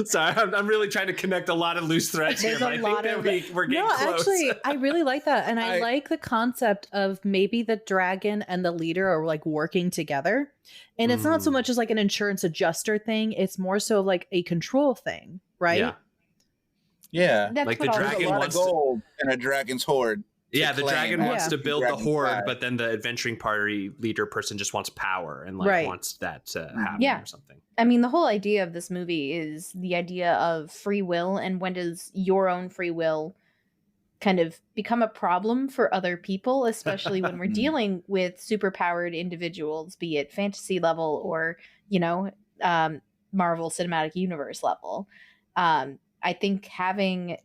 So I'm really trying to connect a lot of loose threads here, but I think that we're getting close. Actually, I really like that. And I like the concept of maybe the dragon and the leader are like working together. And it's not so much as like an insurance adjuster thing. It's more so like a control thing, right? Yeah. That's like the dragon wants gold and a dragon's hoard. Yeah, the dragon wants to build the horde, but then the adventuring party leader person just wants power and like wants that to happen or something. I mean, the whole idea of this movie is the idea of free will, and when does your own free will kind of become a problem for other people, especially when we're dealing with superpowered individuals, be it fantasy level or, Marvel Cinematic Universe level. I think having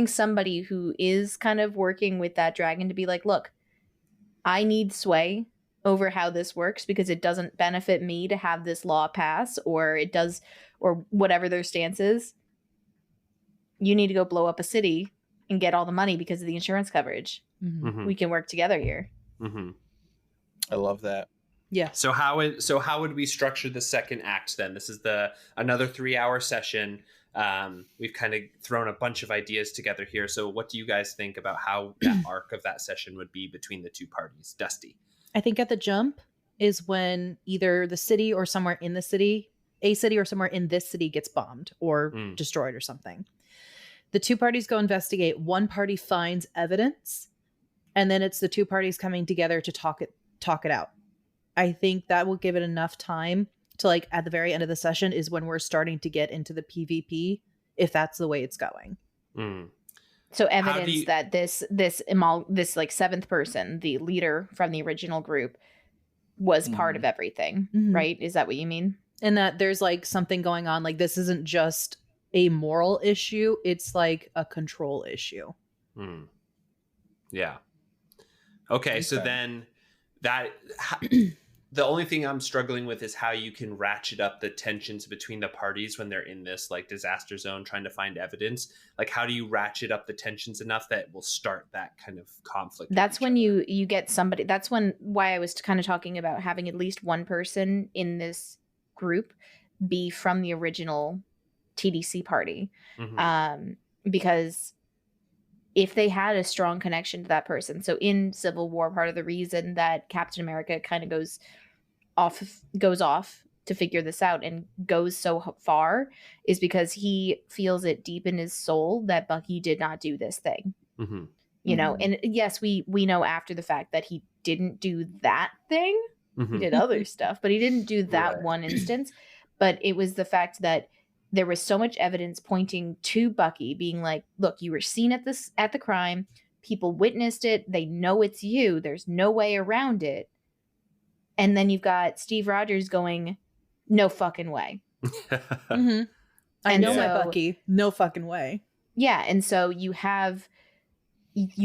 somebody who is kind of working with that dragon to be like, look, I need sway over how this works because it doesn't benefit me to have this law pass, or it does, or whatever their stance is. You need to go blow up a city and get all the money because of the insurance coverage. We can work together here. I love that. Yeah. So how would we structure the second act then? This is another 3-hour session. We've kind of thrown a bunch of ideas together here. So what do you guys think about how that arc of that session would be between the two parties? Dusty. I think at the jump is when either the city or somewhere in the city, a city or somewhere in this city gets bombed or destroyed or something. The two parties go investigate. One party finds evidence, and then it's the two parties coming together to talk it out. I think that will give it enough time to, like, at the very end of the session is when we're starting to get into the PvP, if that's the way it's going. So evidence that this like seventh person, the leader from the original group, was part of everything, right? Is that what you mean? And that there's like something going on. Like, this isn't just a moral issue. It's like a control issue. Yeah. Okay. So then the only thing I'm struggling with is how you can ratchet up the tensions between the parties when they're in this like disaster zone trying to find evidence. Like, how do you ratchet up the tensions enough that will start that kind of conflict? That's when you get somebody. That's why I was kind of talking about having at least one person in this group be from the original TDC party. Because if they had a strong connection to that person. So in Civil War, part of the reason that Captain America kind of goes off to figure this out and goes so far is because he feels it deep in his soul that Bucky did not do this thing. Mm-hmm. You know, and yes, we know after the fact that he didn't do that thing. Mm-hmm. He did other stuff, but he didn't do that one instance. But it was the fact that there was so much evidence pointing to Bucky being like, look, you were seen at the crime. People witnessed it. They know it's you. There's no way around it. And then you've got Steve Rogers going, no fucking way. Mm-hmm. I know my Bucky. No fucking way. Yeah. And so you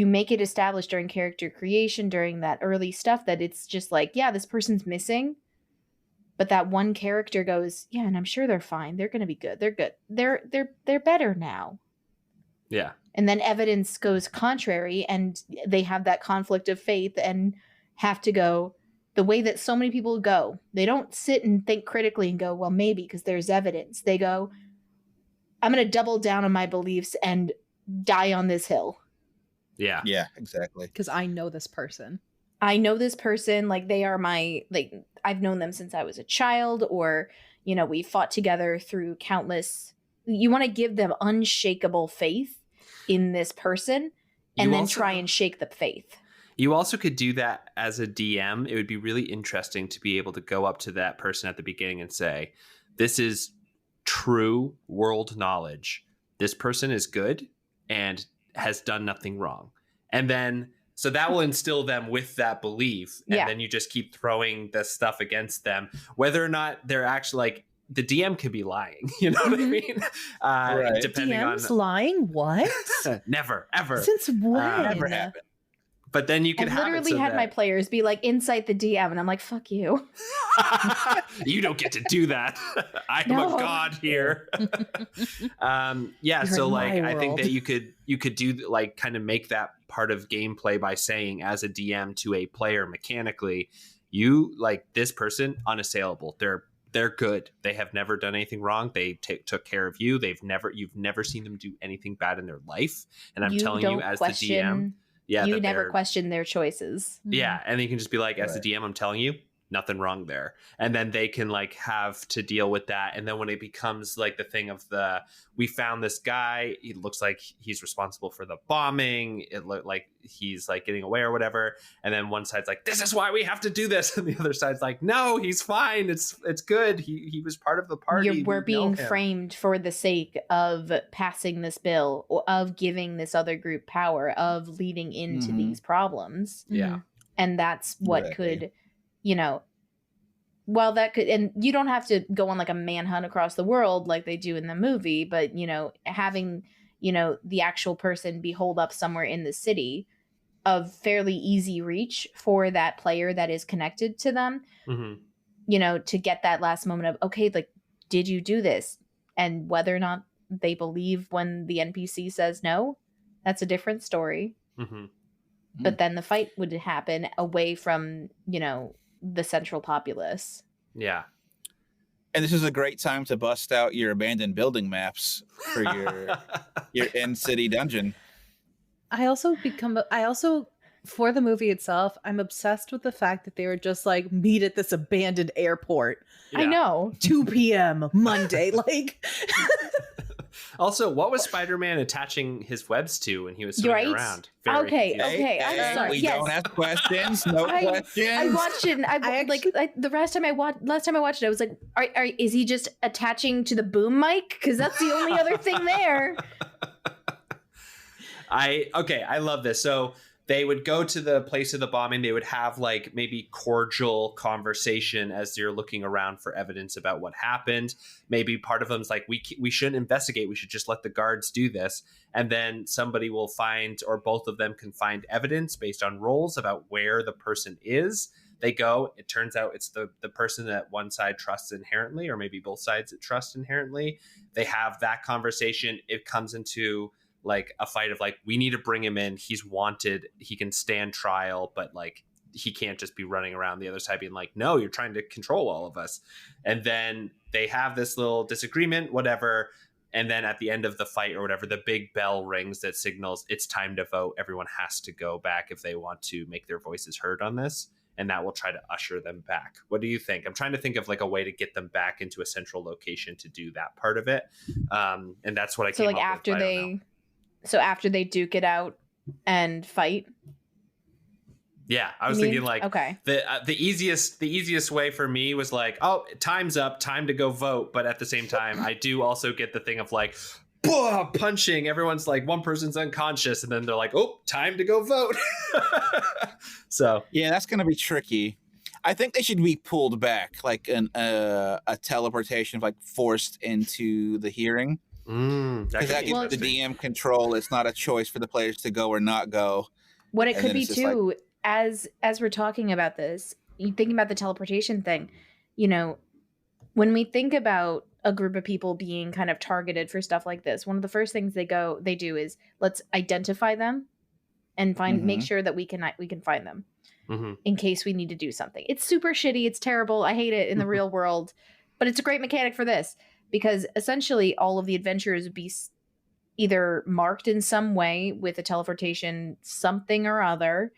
make it established during character creation, during that early stuff, that it's just like, yeah, this person's missing. But that one character goes, yeah, and I'm sure they're fine. They're going to be good. They're good. They're better now. Yeah. And then evidence goes contrary, and they have that conflict of faith and have to go the way that so many people go. They don't sit and think critically and go, well, maybe because there's evidence. They go, I'm going to double down on my beliefs and die on this hill. Yeah. Yeah, exactly. Because I know this person. I know this person, like they are I've known them since I was a child, or, you know, we fought together through countless, you want to give them unshakable faith in this person and then try and shake the faith. You also could do that as a DM. It would be really interesting to be able to go up to that person at the beginning and say, this is true world knowledge. This person is good and has done nothing wrong. And then, so that will instill them with that belief. And then you just keep throwing this stuff against them, whether or not they're actually like, the DM could be lying. You know what I mean? Right. Depending DM's on lying? What? Never, ever. Since when? Never happened. But then you could I have literally it so had my players be like, incite the DM, and I'm like, fuck you. You don't get to do that. I am a god here. You're so in like my I think world. that you could do like kind of make that part of gameplay by saying as a DM to a player mechanically, you like this person unassailable. They're good. They have never done anything wrong. They took care of you. You've never seen them do anything bad in their life. And I'm telling you as the DM. Yeah, you never question their choices. Yeah, and you can just be like, as the DM, I'm telling you, nothing wrong there. And then they can like have to deal with that. And then when it becomes like the thing of we found this guy, he looks like he's responsible for the bombing. It looked like he's like getting away or whatever. And then one side's like, this is why we have to do this. And the other side's like, no, he's fine. It's good. He was part of the party. We're being framed for the sake of passing this bill, or of giving this other group power, of leading into these problems. Yeah. And that's what could, you know, well, that could, and you don't have to go on like a manhunt across the world like they do in the movie, but, you know, having, you know, the actual person be holed up somewhere in the city of fairly easy reach for that player that is connected to them, you know, to get that last moment of, okay, like, did you do this? And whether or not they believe when the NPC says no, that's a different story. But then the fight would happen away from, you know, the central populace. Yeah. And this is a great time to bust out your abandoned building maps for your in-city dungeon. I also, for the movie itself, I'm obsessed with the fact that they were just like, meet at this abandoned airport. Yeah. I know. 2 p.m. Monday. Like, also, what was Spider-Man attaching his webs to when he was swimming around? Very confusing. Okay. I'm sorry. We don't ask questions. No questions. I watched it. The last time I watched it, I was like, is he just attaching to the boom mic? Because that's the only other thing there. I love this. So they would go to the place of the bombing. They would have like maybe cordial conversation as you're looking around for evidence about what happened. Maybe part of them's like, we shouldn't investigate. We should just let the guards do this. And then somebody will find, or both of them can find evidence based on roles about where the person is. They go, it turns out it's the person that one side trusts inherently, or maybe both sides trust inherently. They have that conversation. It comes into like a fight of like, we need to bring him in. He's wanted. He can stand trial, but like he can't just be running around the other side being like, no, you're trying to control all of us. And then they have this little disagreement, whatever. And then at the end of the fight or whatever, the big bell rings that signals it's time to vote. Everyone has to go back if they want to make their voices heard on this. and that will try to usher them back. What do you think? I'm trying to think of like a way to get them back into a central location to do that part of it. And that's what I came like up after with. After they duke it out and fight. Yeah, I was thinking like okay. The easiest way for me was like, oh, time's up, time to go vote. But at the same time, I do also get the thing of like, punching. Everyone's like, one person's unconscious, and then they're like, oh, time to go vote. So yeah, that's gonna be tricky. I think they should be pulled back, like a teleportation, like forced into the hearing. Because that gives the DM control. It's not a choice for the players to go or not go. What it could be too, like, as we're talking about this, you thinking about the teleportation thing, you know, when we think about a group of people being kind of targeted for stuff like this, one of the first things they do is let's identify them and make sure that we can find them in case we need to do something. It's super shitty. It's terrible. I hate it in the real world, but it's a great mechanic for this because essentially all of the adventurers would be either marked in some way with a teleportation something or other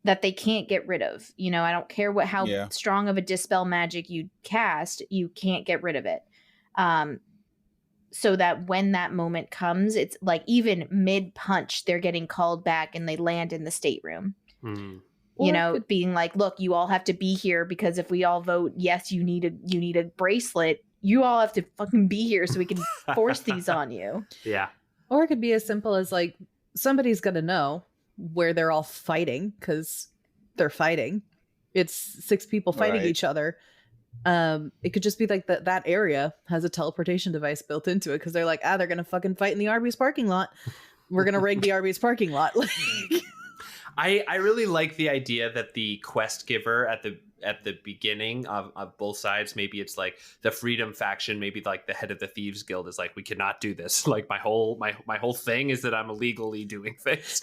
that they can't get rid of. You know, I don't care how strong of a dispel magic you cast, you can't get rid of it. So that when that moment comes, it's like even mid punch, they're getting called back and they land in the stateroom. You know, being like, look, you all have to be here because if we all vote yes, you need a bracelet. You all have to fucking be here so we can force these on you. Yeah. Or it could be as simple as like somebody's gonna know where they're all fighting because they're fighting. It's 6 people fighting each other. It could just be like that area has a teleportation device built into it because they're like, they're gonna fucking fight in the Arby's parking lot. We're gonna rig the Arby's parking lot. I really like the idea that the quest giver at the beginning of both sides, maybe it's like the Freedom faction, maybe like the head of the Thieves Guild is like, we cannot do this. Like my whole thing is that I'm illegally doing things.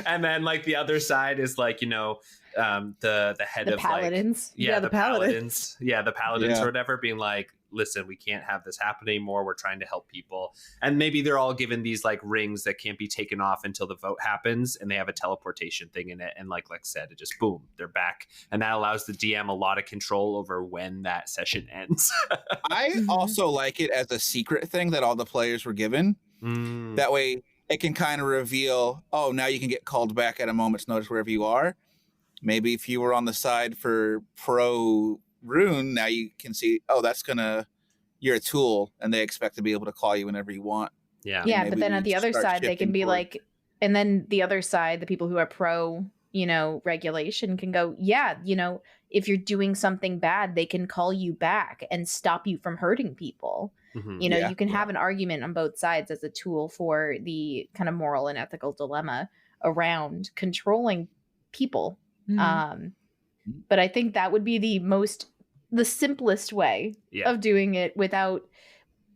And then like the other side is like, you know, the head of paladins. Like, the paladins. Yeah, the paladins or whatever, being like, listen, we can't have this happen anymore. We're trying to help people. And maybe they're all given these like rings that can't be taken off until the vote happens, and they have a teleportation thing in it. And like said, it just boom, they're back. And that allows the DM a lot of control over when that session ends. I also like it as a secret thing that all the players were given. That way it can kind of reveal, oh, now you can get called back at a moment's notice wherever you are. Maybe if you were on the side for pro Rune, now you can see, oh, you're a tool and they expect to be able to call you whenever you want. Yeah, but then on the other side, they can be like, and then the other side, the people who are pro, you know, regulation can go, yeah, you know, if you're doing something bad, they can call you back and stop you from hurting people. You know, you can have an argument on both sides as a tool for the kind of moral and ethical dilemma around controlling people. But I think that would be the simplest way of doing it without,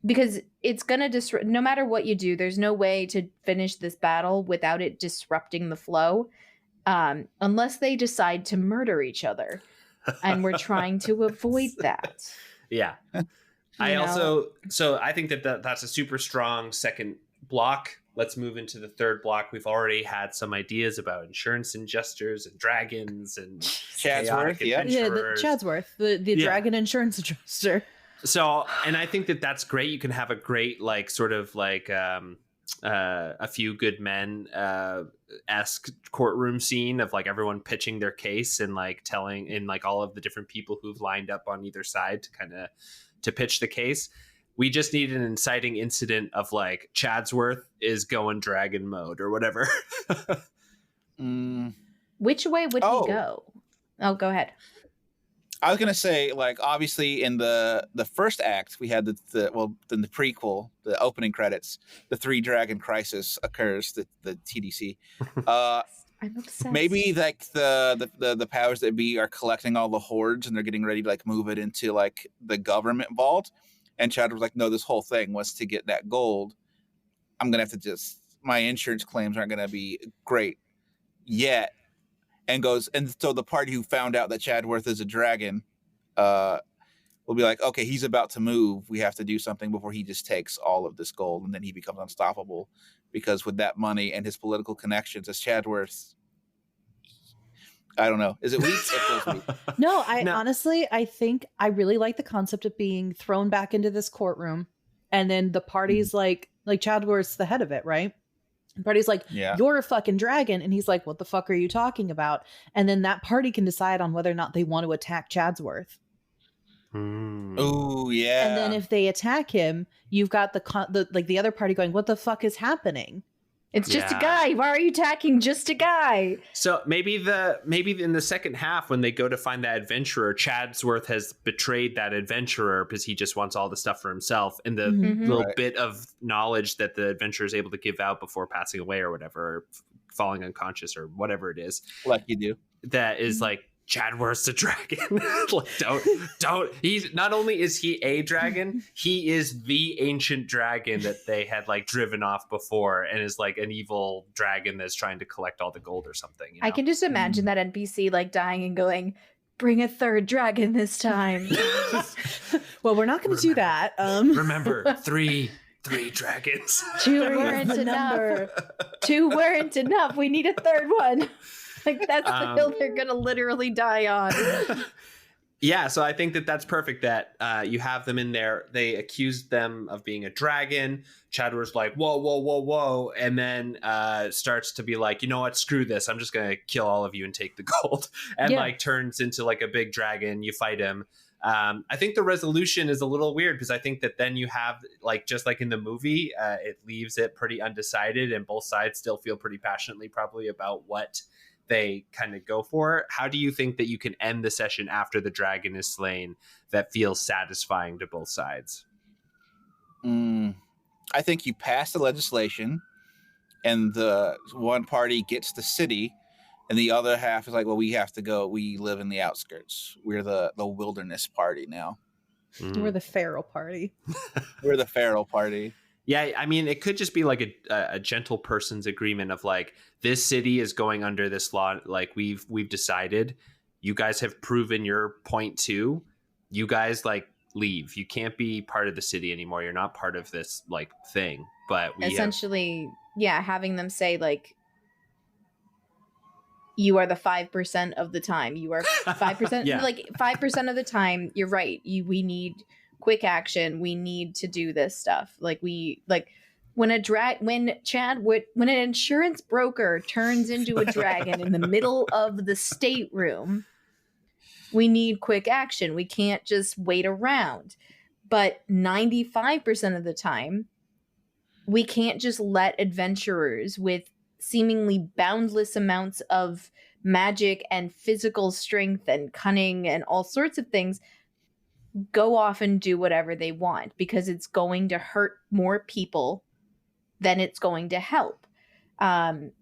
because it's going to disrupt, no matter what you do, there's no way to finish this battle without it disrupting the flow, unless they decide to murder each other. And we're trying to avoid that. Yeah. I think that's a super strong second block. Let's move into the third block. We've already had some ideas about insurance adjusters and dragons and Chadsworth. Chadsworth, the dragon insurance adjuster. So, and I think that's great. You can have a great, like, sort of like A Few Good Men esque courtroom scene of like everyone pitching their case and like telling in like all of the different people who've lined up on either side to pitch the case. We just need an inciting incident of like Chadsworth is going dragon mode or whatever. Which way would he go? Oh, go ahead. I was gonna say, like, obviously in the first act we had then the prequel, the opening credits, the 3 Dragon Crisis occurs, the TDC. I'm obsessed. Maybe like the powers that be are collecting all the hordes and they're getting ready to like move it into like the government vault. And Chad was like, no, this whole thing was to get that gold. I'm going to have to my insurance claims aren't going to be great yet. And so the party who found out that Chadworth is a dragon will be like, okay, he's about to move. We have to do something before he just takes all of this gold. And then he becomes unstoppable because with that money and his political connections as Chadworth, I don't know. Is it weak? It feels weak. No, honestly, I think I really like the concept of being thrown back into this courtroom, and then the party's like Chadworth's the head of it, right? The party's like, you're a fucking dragon, and he's like, what the fuck are you talking about? And then that party can decide on whether or not they want to attack Chadsworth. Oh yeah. And then if they attack him, you've got the other party going, what the fuck is happening? It's just a guy. Why are you attacking just a guy? So maybe in the second half, when they go to find that adventurer, Chadsworth has betrayed that adventurer because he just wants all the stuff for himself. And the little bit of knowledge that the adventurer is able to give out before passing away or whatever, or falling unconscious or whatever it is. Like you do. That is like, Chadworth's a dragon. Like, don't. He's not only is he a dragon, he is the ancient dragon that they had like driven off before, and is like an evil dragon that's trying to collect all the gold or something. You know? I can just imagine that NPC like dying and going, "Bring a third dragon this time." Well, we're not going to do that. Remember, three dragons. 2 weren't enough. 2 weren't enough. We need a third one. Like, that's the hill they're gonna literally die on. Yeah, so I think that's perfect that you have them in there. They accused them of being a dragon. Chadworth's like, whoa, and then starts to be like, you know what, screw this, I'm just gonna kill all of you and take the gold. And like turns into like a big dragon. You fight him. I think the resolution is a little weird because I think that then you have, like, just like in the movie, it leaves it pretty undecided, and both sides still feel pretty passionately probably about what they kind of go for. How do you think that you can end the session after the dragon is slain that feels satisfying to both sides? I think you pass the legislation and the one party gets the city and the other half is like, well, we have to go. We live in the outskirts. We're the wilderness party now. We're the feral party. We're the feral party. Yeah, I mean, it could just be like a gentle person's agreement of like, this city is going under this law. Like we've decided, you guys have proven your point too. You guys like leave. You can't be part of the city anymore. You're not part of this like thing. But we essentially, having them say like, you are the 5% of the time. You are 5%. Like 5% of the time. You're right. We need quick action. We need to do this stuff. Like when an insurance broker turns into a dragon in the middle of the stateroom, we need quick action. We can't just wait around. But 95% of the time, we can't just let adventurers with seemingly boundless amounts of magic and physical strength and cunning and all sorts of things go off and do whatever they want, because it's going to hurt more people than it's going to help. And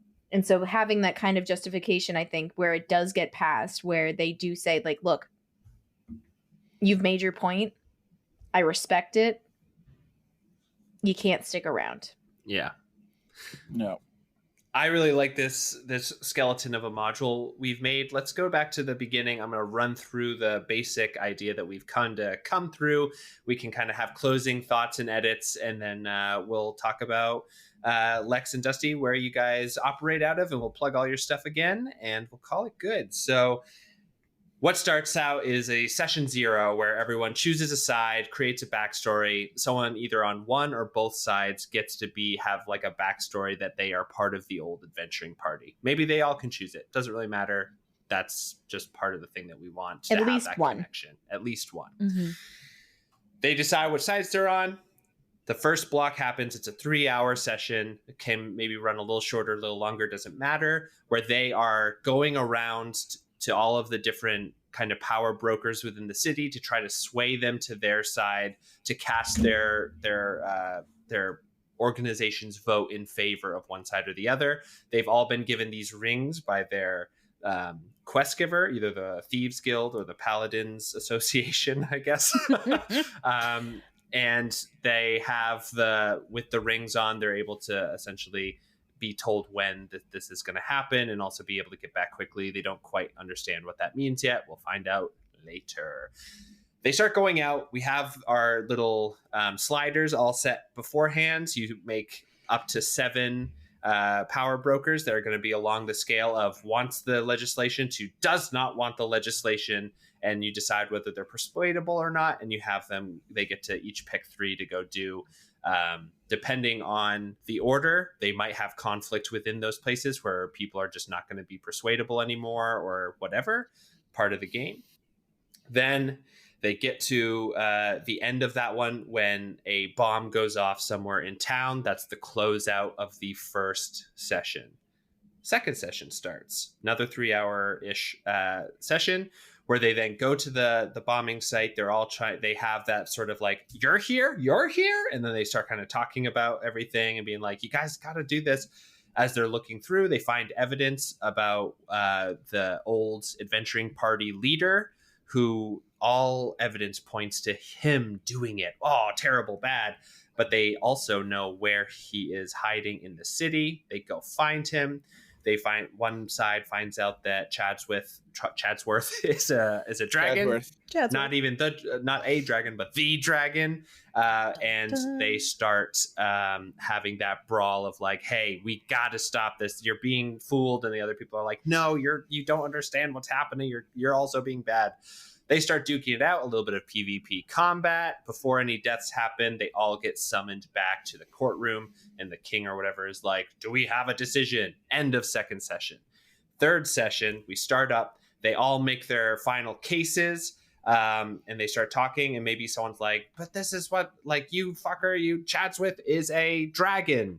so having that kind of justification, I think, where it does get passed, where they do say like, look, you've made your point. I respect it. You can't stick around. Yeah. No. I really like this skeleton of a module we've made. Let's go back to the beginning. I'm going to run through the basic idea that we've come through. We can kind of have closing thoughts and edits, and then we'll talk about Lex and Dusty, where you guys operate out of, and we'll plug all your stuff again, and we'll call it good. So what starts out is a session 0 where everyone chooses a side, creates a backstory. Someone either on one or both sides gets to have like a backstory that they are part of the old adventuring party. Maybe they all can choose it. Doesn't really matter. That's just part of the thing that we want to have that connection. At least one. Mm-hmm. They decide which sides they're on. The first block happens. It's a 3-hour session. It can maybe run a little shorter, a little longer, doesn't matter, where they are going around to all of the different kind of power brokers within the city to try to sway them to their side, to cast their organization's vote in favor of one side or the other. They've all been given these rings by their quest giver, either the Thieves Guild or the Paladins Association, I guess. And they have with the rings on, they're able to essentially be told when this is going to happen, and also be able to get back quickly. They don't quite understand what that means yet. We'll find out later. They start going out. We have our little sliders all set beforehand. So you make up to 7 power brokers that are going to be along the scale of wants the legislation to does not want the legislation, and you decide whether they're persuadable or not, and you have them, they get to each pick 3 to go do. Depending on the order, they might have conflict within those places where people are just not going to be persuadable anymore or whatever, part of the game. Then they get to the end of that one when a bomb goes off somewhere in town. That's the closeout of the first session. Second session starts. Another 3-hour-ish session where they then go to the bombing site. They're all they have that sort of like, you're here. And then they start kind of talking about everything and being like, you guys got to do this. As they're looking through, they find evidence about the old adventuring party leader, who all evidence points to him doing it. Oh, terrible, bad. But they also know where he is hiding in the city. They go find him. They find one side finds out that Chadsworth is a dragon. Chadsworth. Not a dragon, but the dragon. And they start having that brawl of like, hey, we got to stop this. You're being fooled. And the other people are like, no, you don't understand what's happening. You're also being bad. They start duking it out, a little bit of PvP combat. Before any deaths happen, they all get summoned back to the courtroom, and the king or whatever is like, do we have a decision? End of second session. Third session, we start up. They all make their final cases, and they start talking, and maybe someone's like, but this is what, like, you fucker, Chadsworth is a dragon.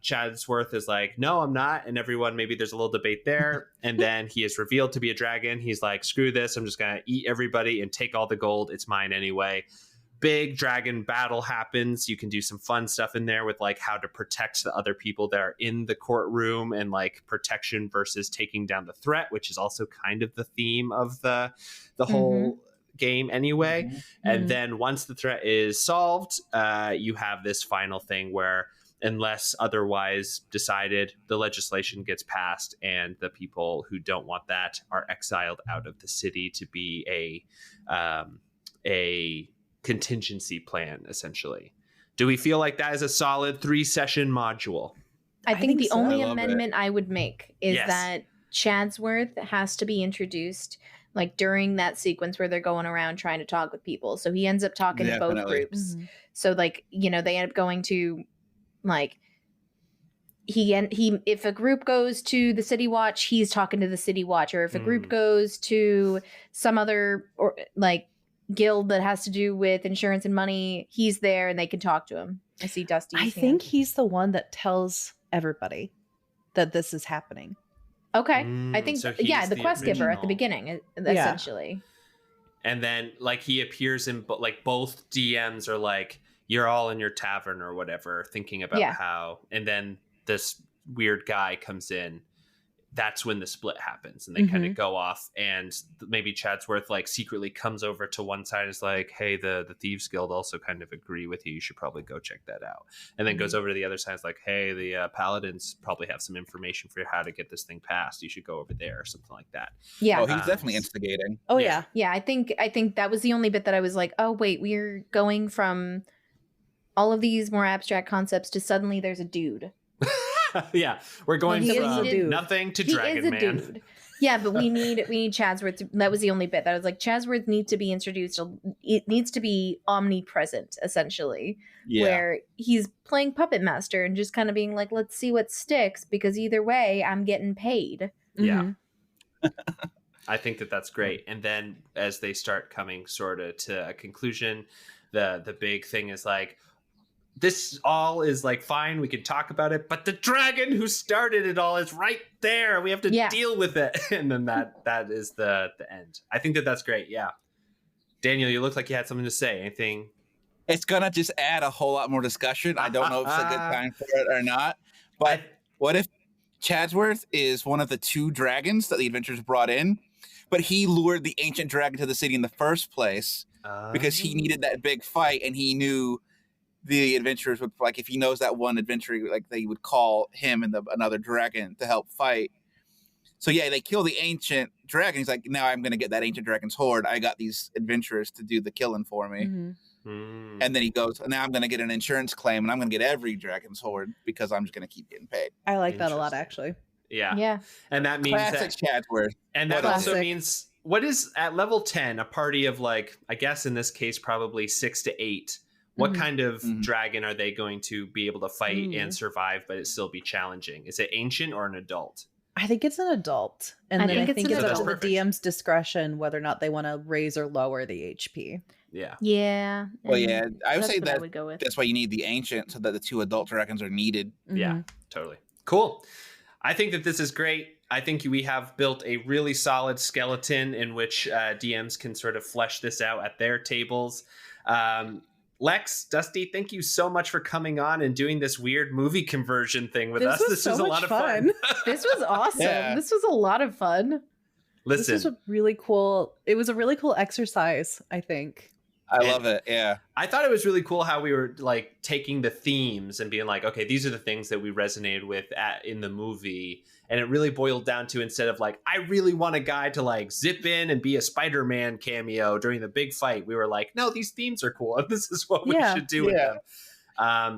Chadsworth is like, no, I'm not. And everyone, maybe there's a little debate there. And then he is revealed to be a dragon. He's like, screw this. I'm just going to eat everybody and take all the gold. It's mine anyway. Big dragon battle happens. You can do some fun stuff in there with like how to protect the other people that are in the courtroom, and like protection versus taking down the threat, which is also kind of the theme of the whole game anyway. And then once the threat is solved, you have this final thing where, unless otherwise decided, the legislation gets passed and the people who don't want that are exiled out of the city to be a contingency plan, essentially. Do we feel like that is a solid 3-session module? I think the only amendment I would make is that Chadsworth has to be introduced like during that sequence where they're going around trying to talk with people. So he ends up talking to both groups. So like, they end up going to like he if a group goes to the City Watch, he's talking to the City Watch, or if a group goes to some other or like guild that has to do with insurance and money, he's there and they can talk to him. I see Dusty. I think he's the one that tells everybody that this is happening. Okay. I think so. The quest giver at the beginning, essentially. And then like he appears in like both DMs are like, you're all in your tavern or whatever, thinking about how, and then this weird guy comes in. That's when the split happens, and they kind of go off, and maybe Chadsworth like secretly comes over to one side and is like, hey, the Thieves Guild also kind of agree with you. You should probably go check that out. And then goes over to the other side and is like, hey, the Paladins probably have some information for how to get this thing passed. You should go over there or something like that. Yeah. Oh, he's definitely instigating. Oh, yeah. Yeah, I think that was the only bit that I was like, oh, wait, we're going from all of these more abstract concepts to suddenly there's a dude. Yeah, we're going from nothing to Dragon Man. Dude. Yeah, but we need Chadsworth. That was the only bit that I was like, Chadsworth needs to be introduced. It needs to be omnipresent, essentially, where he's playing puppet master and just kind of being like, let's see what sticks, because either way, I'm getting paid. Yeah. I think that's great. And then as they start coming sort of to a conclusion, the big thing is like, this all is like fine, we can talk about it, but the dragon who started it all is right there. We have to deal with it. And then that is the end. I think that's great. Yeah. Daniel, you look like you had something to say. Anything? It's gonna just add a whole lot more discussion. I don't know if it's a good time for it or not. But what if Chadsworth is one of the 2 dragons that the adventurers brought in, but he lured the ancient dragon to the city in the first place because he needed that big fight, and he knew the adventurers would, like, if he knows that one adventurer, like, they would call him and another dragon to help fight. So yeah, they kill the ancient dragon. He's like, now I'm going to get that ancient dragon's horde. I got these adventurers to do the killing for me. And then he goes, now I'm going to get an insurance claim and I'm going to get every dragon's horde because I'm just going to keep getting paid. I like that a lot, actually. Yeah. And that means classic Chadsworth. And that also means, what is at level 10, a party of like, I guess in this case, probably 6 to 8. What kind of dragon are they going to be able to fight and survive, but it still be challenging? Is it ancient or an adult? I think it's an adult. And then I think it's up to the DM's discretion whether or not they want to raise or lower the HP. Yeah. Yeah. Well, yeah, I would say that I would go with. That's why you need the ancient, so that the 2 adult dragons are needed. Yeah, totally. Cool. I think that this is great. I think we have built a really solid skeleton in which DMs can sort of flesh this out at their tables. Lex, Dusty, thank you so much for coming on and doing this weird movie conversion thing with us. This was a lot of fun. This was awesome. Yeah. This was a lot of fun. Listen, this was really cool. It was a really cool exercise, I think. I love it. Yeah. I thought it was really cool how we were like taking the themes and being like, okay, these are the things that we resonated with in the movie. And it really boiled down to, instead of like, I really want a guy to like zip in and be a Spider-Man cameo during the big fight, we were like, no, these themes are cool. This is what we should do with them.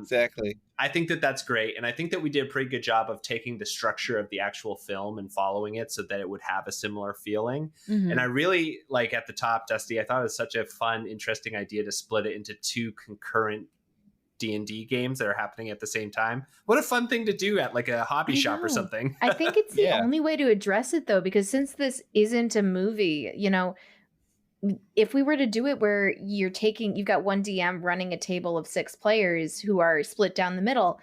Exactly. I think that that's great. And I think that we did a pretty good job of taking the structure of the actual film and following it so that it would have a similar feeling. And I really, like at the top, Dusty, I thought it was such a fun, interesting idea to split it into 2 concurrent D&D games that are happening at the same time. What a fun thing to do at like a hobby shop or something. I think it's the only way to address it, though, because since this isn't a movie, you know, if we were to do it where you've got one DM running a table of 6 players who are split down the middle,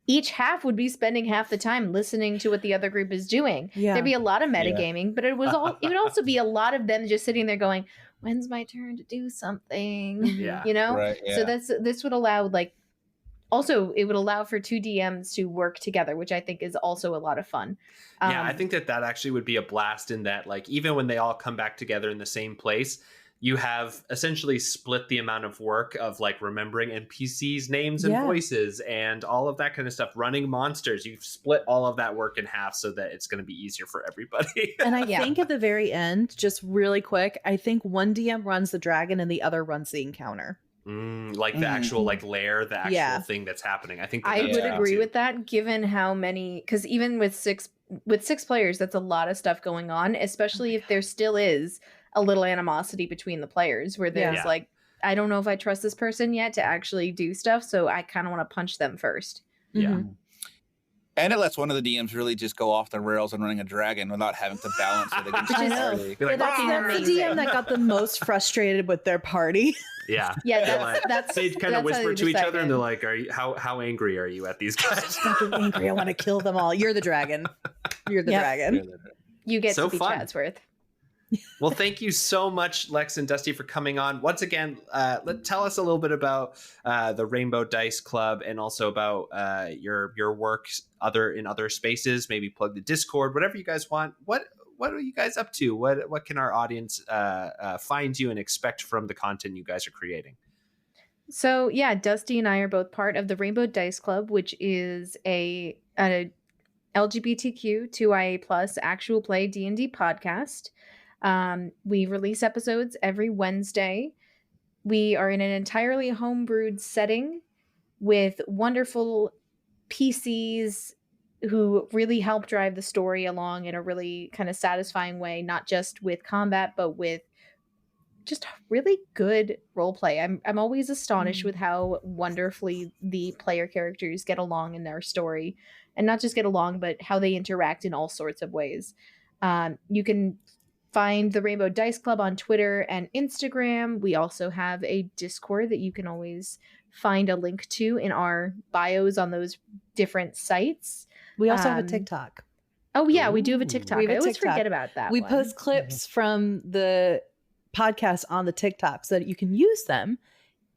each half would be spending half the time listening to what the other group is doing. There'd be a lot of metagaming, but it would also be a lot of them just sitting there going, when's my turn to do something? You know? Right, So this would allow it would allow for 2 DMs to work together, which I think is also a lot of fun. I think that actually would be a blast, in that like even when they all come back together in the same place, you have essentially split the amount of work of like remembering NPCs' names and voices and all of that kind of stuff, running monsters. You've split all of that work in half so that it's going to be easier for everybody. And I think at the very end, just really quick, I think one DM runs the dragon and the other runs the encounter. Like the actual like lair, the actual thing that's happening. I think I would agree with that, given how many, because even with six players, that's a lot of stuff going on, especially if there still is a little animosity between the players where there's like, I don't know if I trust this person yet to actually do stuff, so I kind of want to punch them first. And it lets one of the DMs really just go off the rails and running a dragon without having to balance it against I know. Like, that's the DM that got the most frustrated with their party. That's they kind of whisper to each other and they're like, "Are you how angry are you at these guys?" I'm angry. I want to kill them all. You're the dragon. You're the dragon. You get to be Chadsworth. Well, thank you so much, Lex and Dusty, for coming on. Once again, tell us a little bit about the Rainbow Dice Club and also about your work in other spaces. Maybe plug the Discord, whatever you guys want. What are you guys up to? What can our audience find you and expect from the content you guys are creating? So yeah, Dusty and I are both part of the Rainbow Dice Club, which is a LGBTQ 2IA+ actual play D&D podcast. We release episodes every Wednesday. We are in an entirely homebrewed setting with wonderful PCs who really help drive the story along in a really kind of satisfying way, not just with combat, but with just really good role play. I'm always astonished with how wonderfully the player characters get along in their story, and not just get along, but how they interact in all sorts of ways. You can find the Rainbow Dice Club on Twitter and Instagram. We also have a Discord that you can always find a link to in our bios on those different sites. We also have a TikTok. Oh yeah, we do have a TikTok. I always forget about that. We post clips from the podcast on the TikTok so that you can use them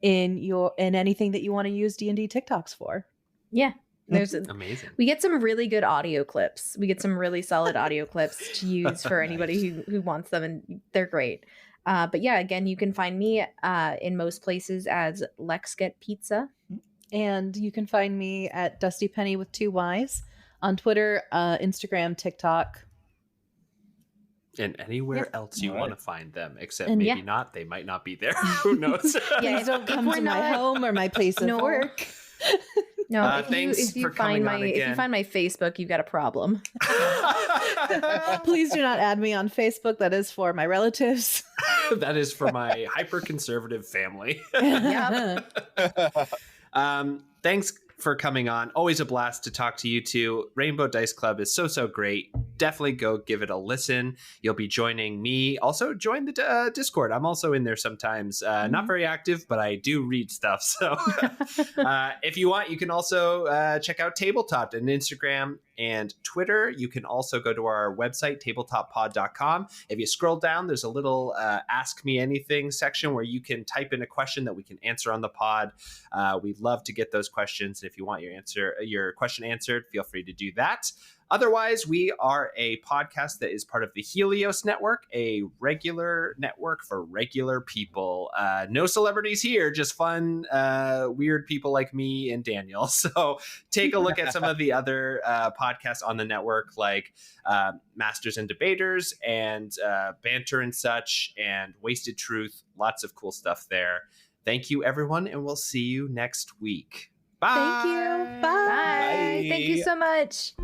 in anything that you want to use D&D TikToks for. Yeah. Amazing. We get some really good audio clips. We get some really solid audio clips to use for anybody who wants them, and they're great. But yeah, again, you can find me in most places as Lex Get Pizza. And you can find me at Dusty Penny with 2 Ys on Twitter, Instagram, TikTok. And anywhere else you want to find them, except And maybe not. They might not be there. Who knows? Please don't come to my home or my place of work. No, thanks if you for coming on again. If you find my Facebook, you've got a problem. Please do not add me on Facebook. That is for my relatives. That is for my hyper-conservative family. Thanks for coming on. Always a blast to talk to you two. Rainbow Dice Club is so great. Definitely go give it a listen. You'll be joining me. Also join the Discord. I'm also in there sometimes. Not very active, but I do read stuff. So if you want, you can also check out Tabletop on Instagram and Twitter. You can also go to our website, tabletopod.com. If you scroll down, there's a little Ask Me Anything section where you can type in a question that we can answer on the pod. We'd love to get those questions. If you want your question answered, feel free to do that. Otherwise, we are a podcast that is part of the Helios Network, a regular network for regular people. No celebrities here, just fun, weird people like me and Daniel. So take a look at some of the other podcasts on the network, like Masters and Debaters and Banter and Such and Wasted Truth. Lots of cool stuff there. Thank you, everyone, and we'll see you next week. Bye. Thank you. Bye. Thank you so much.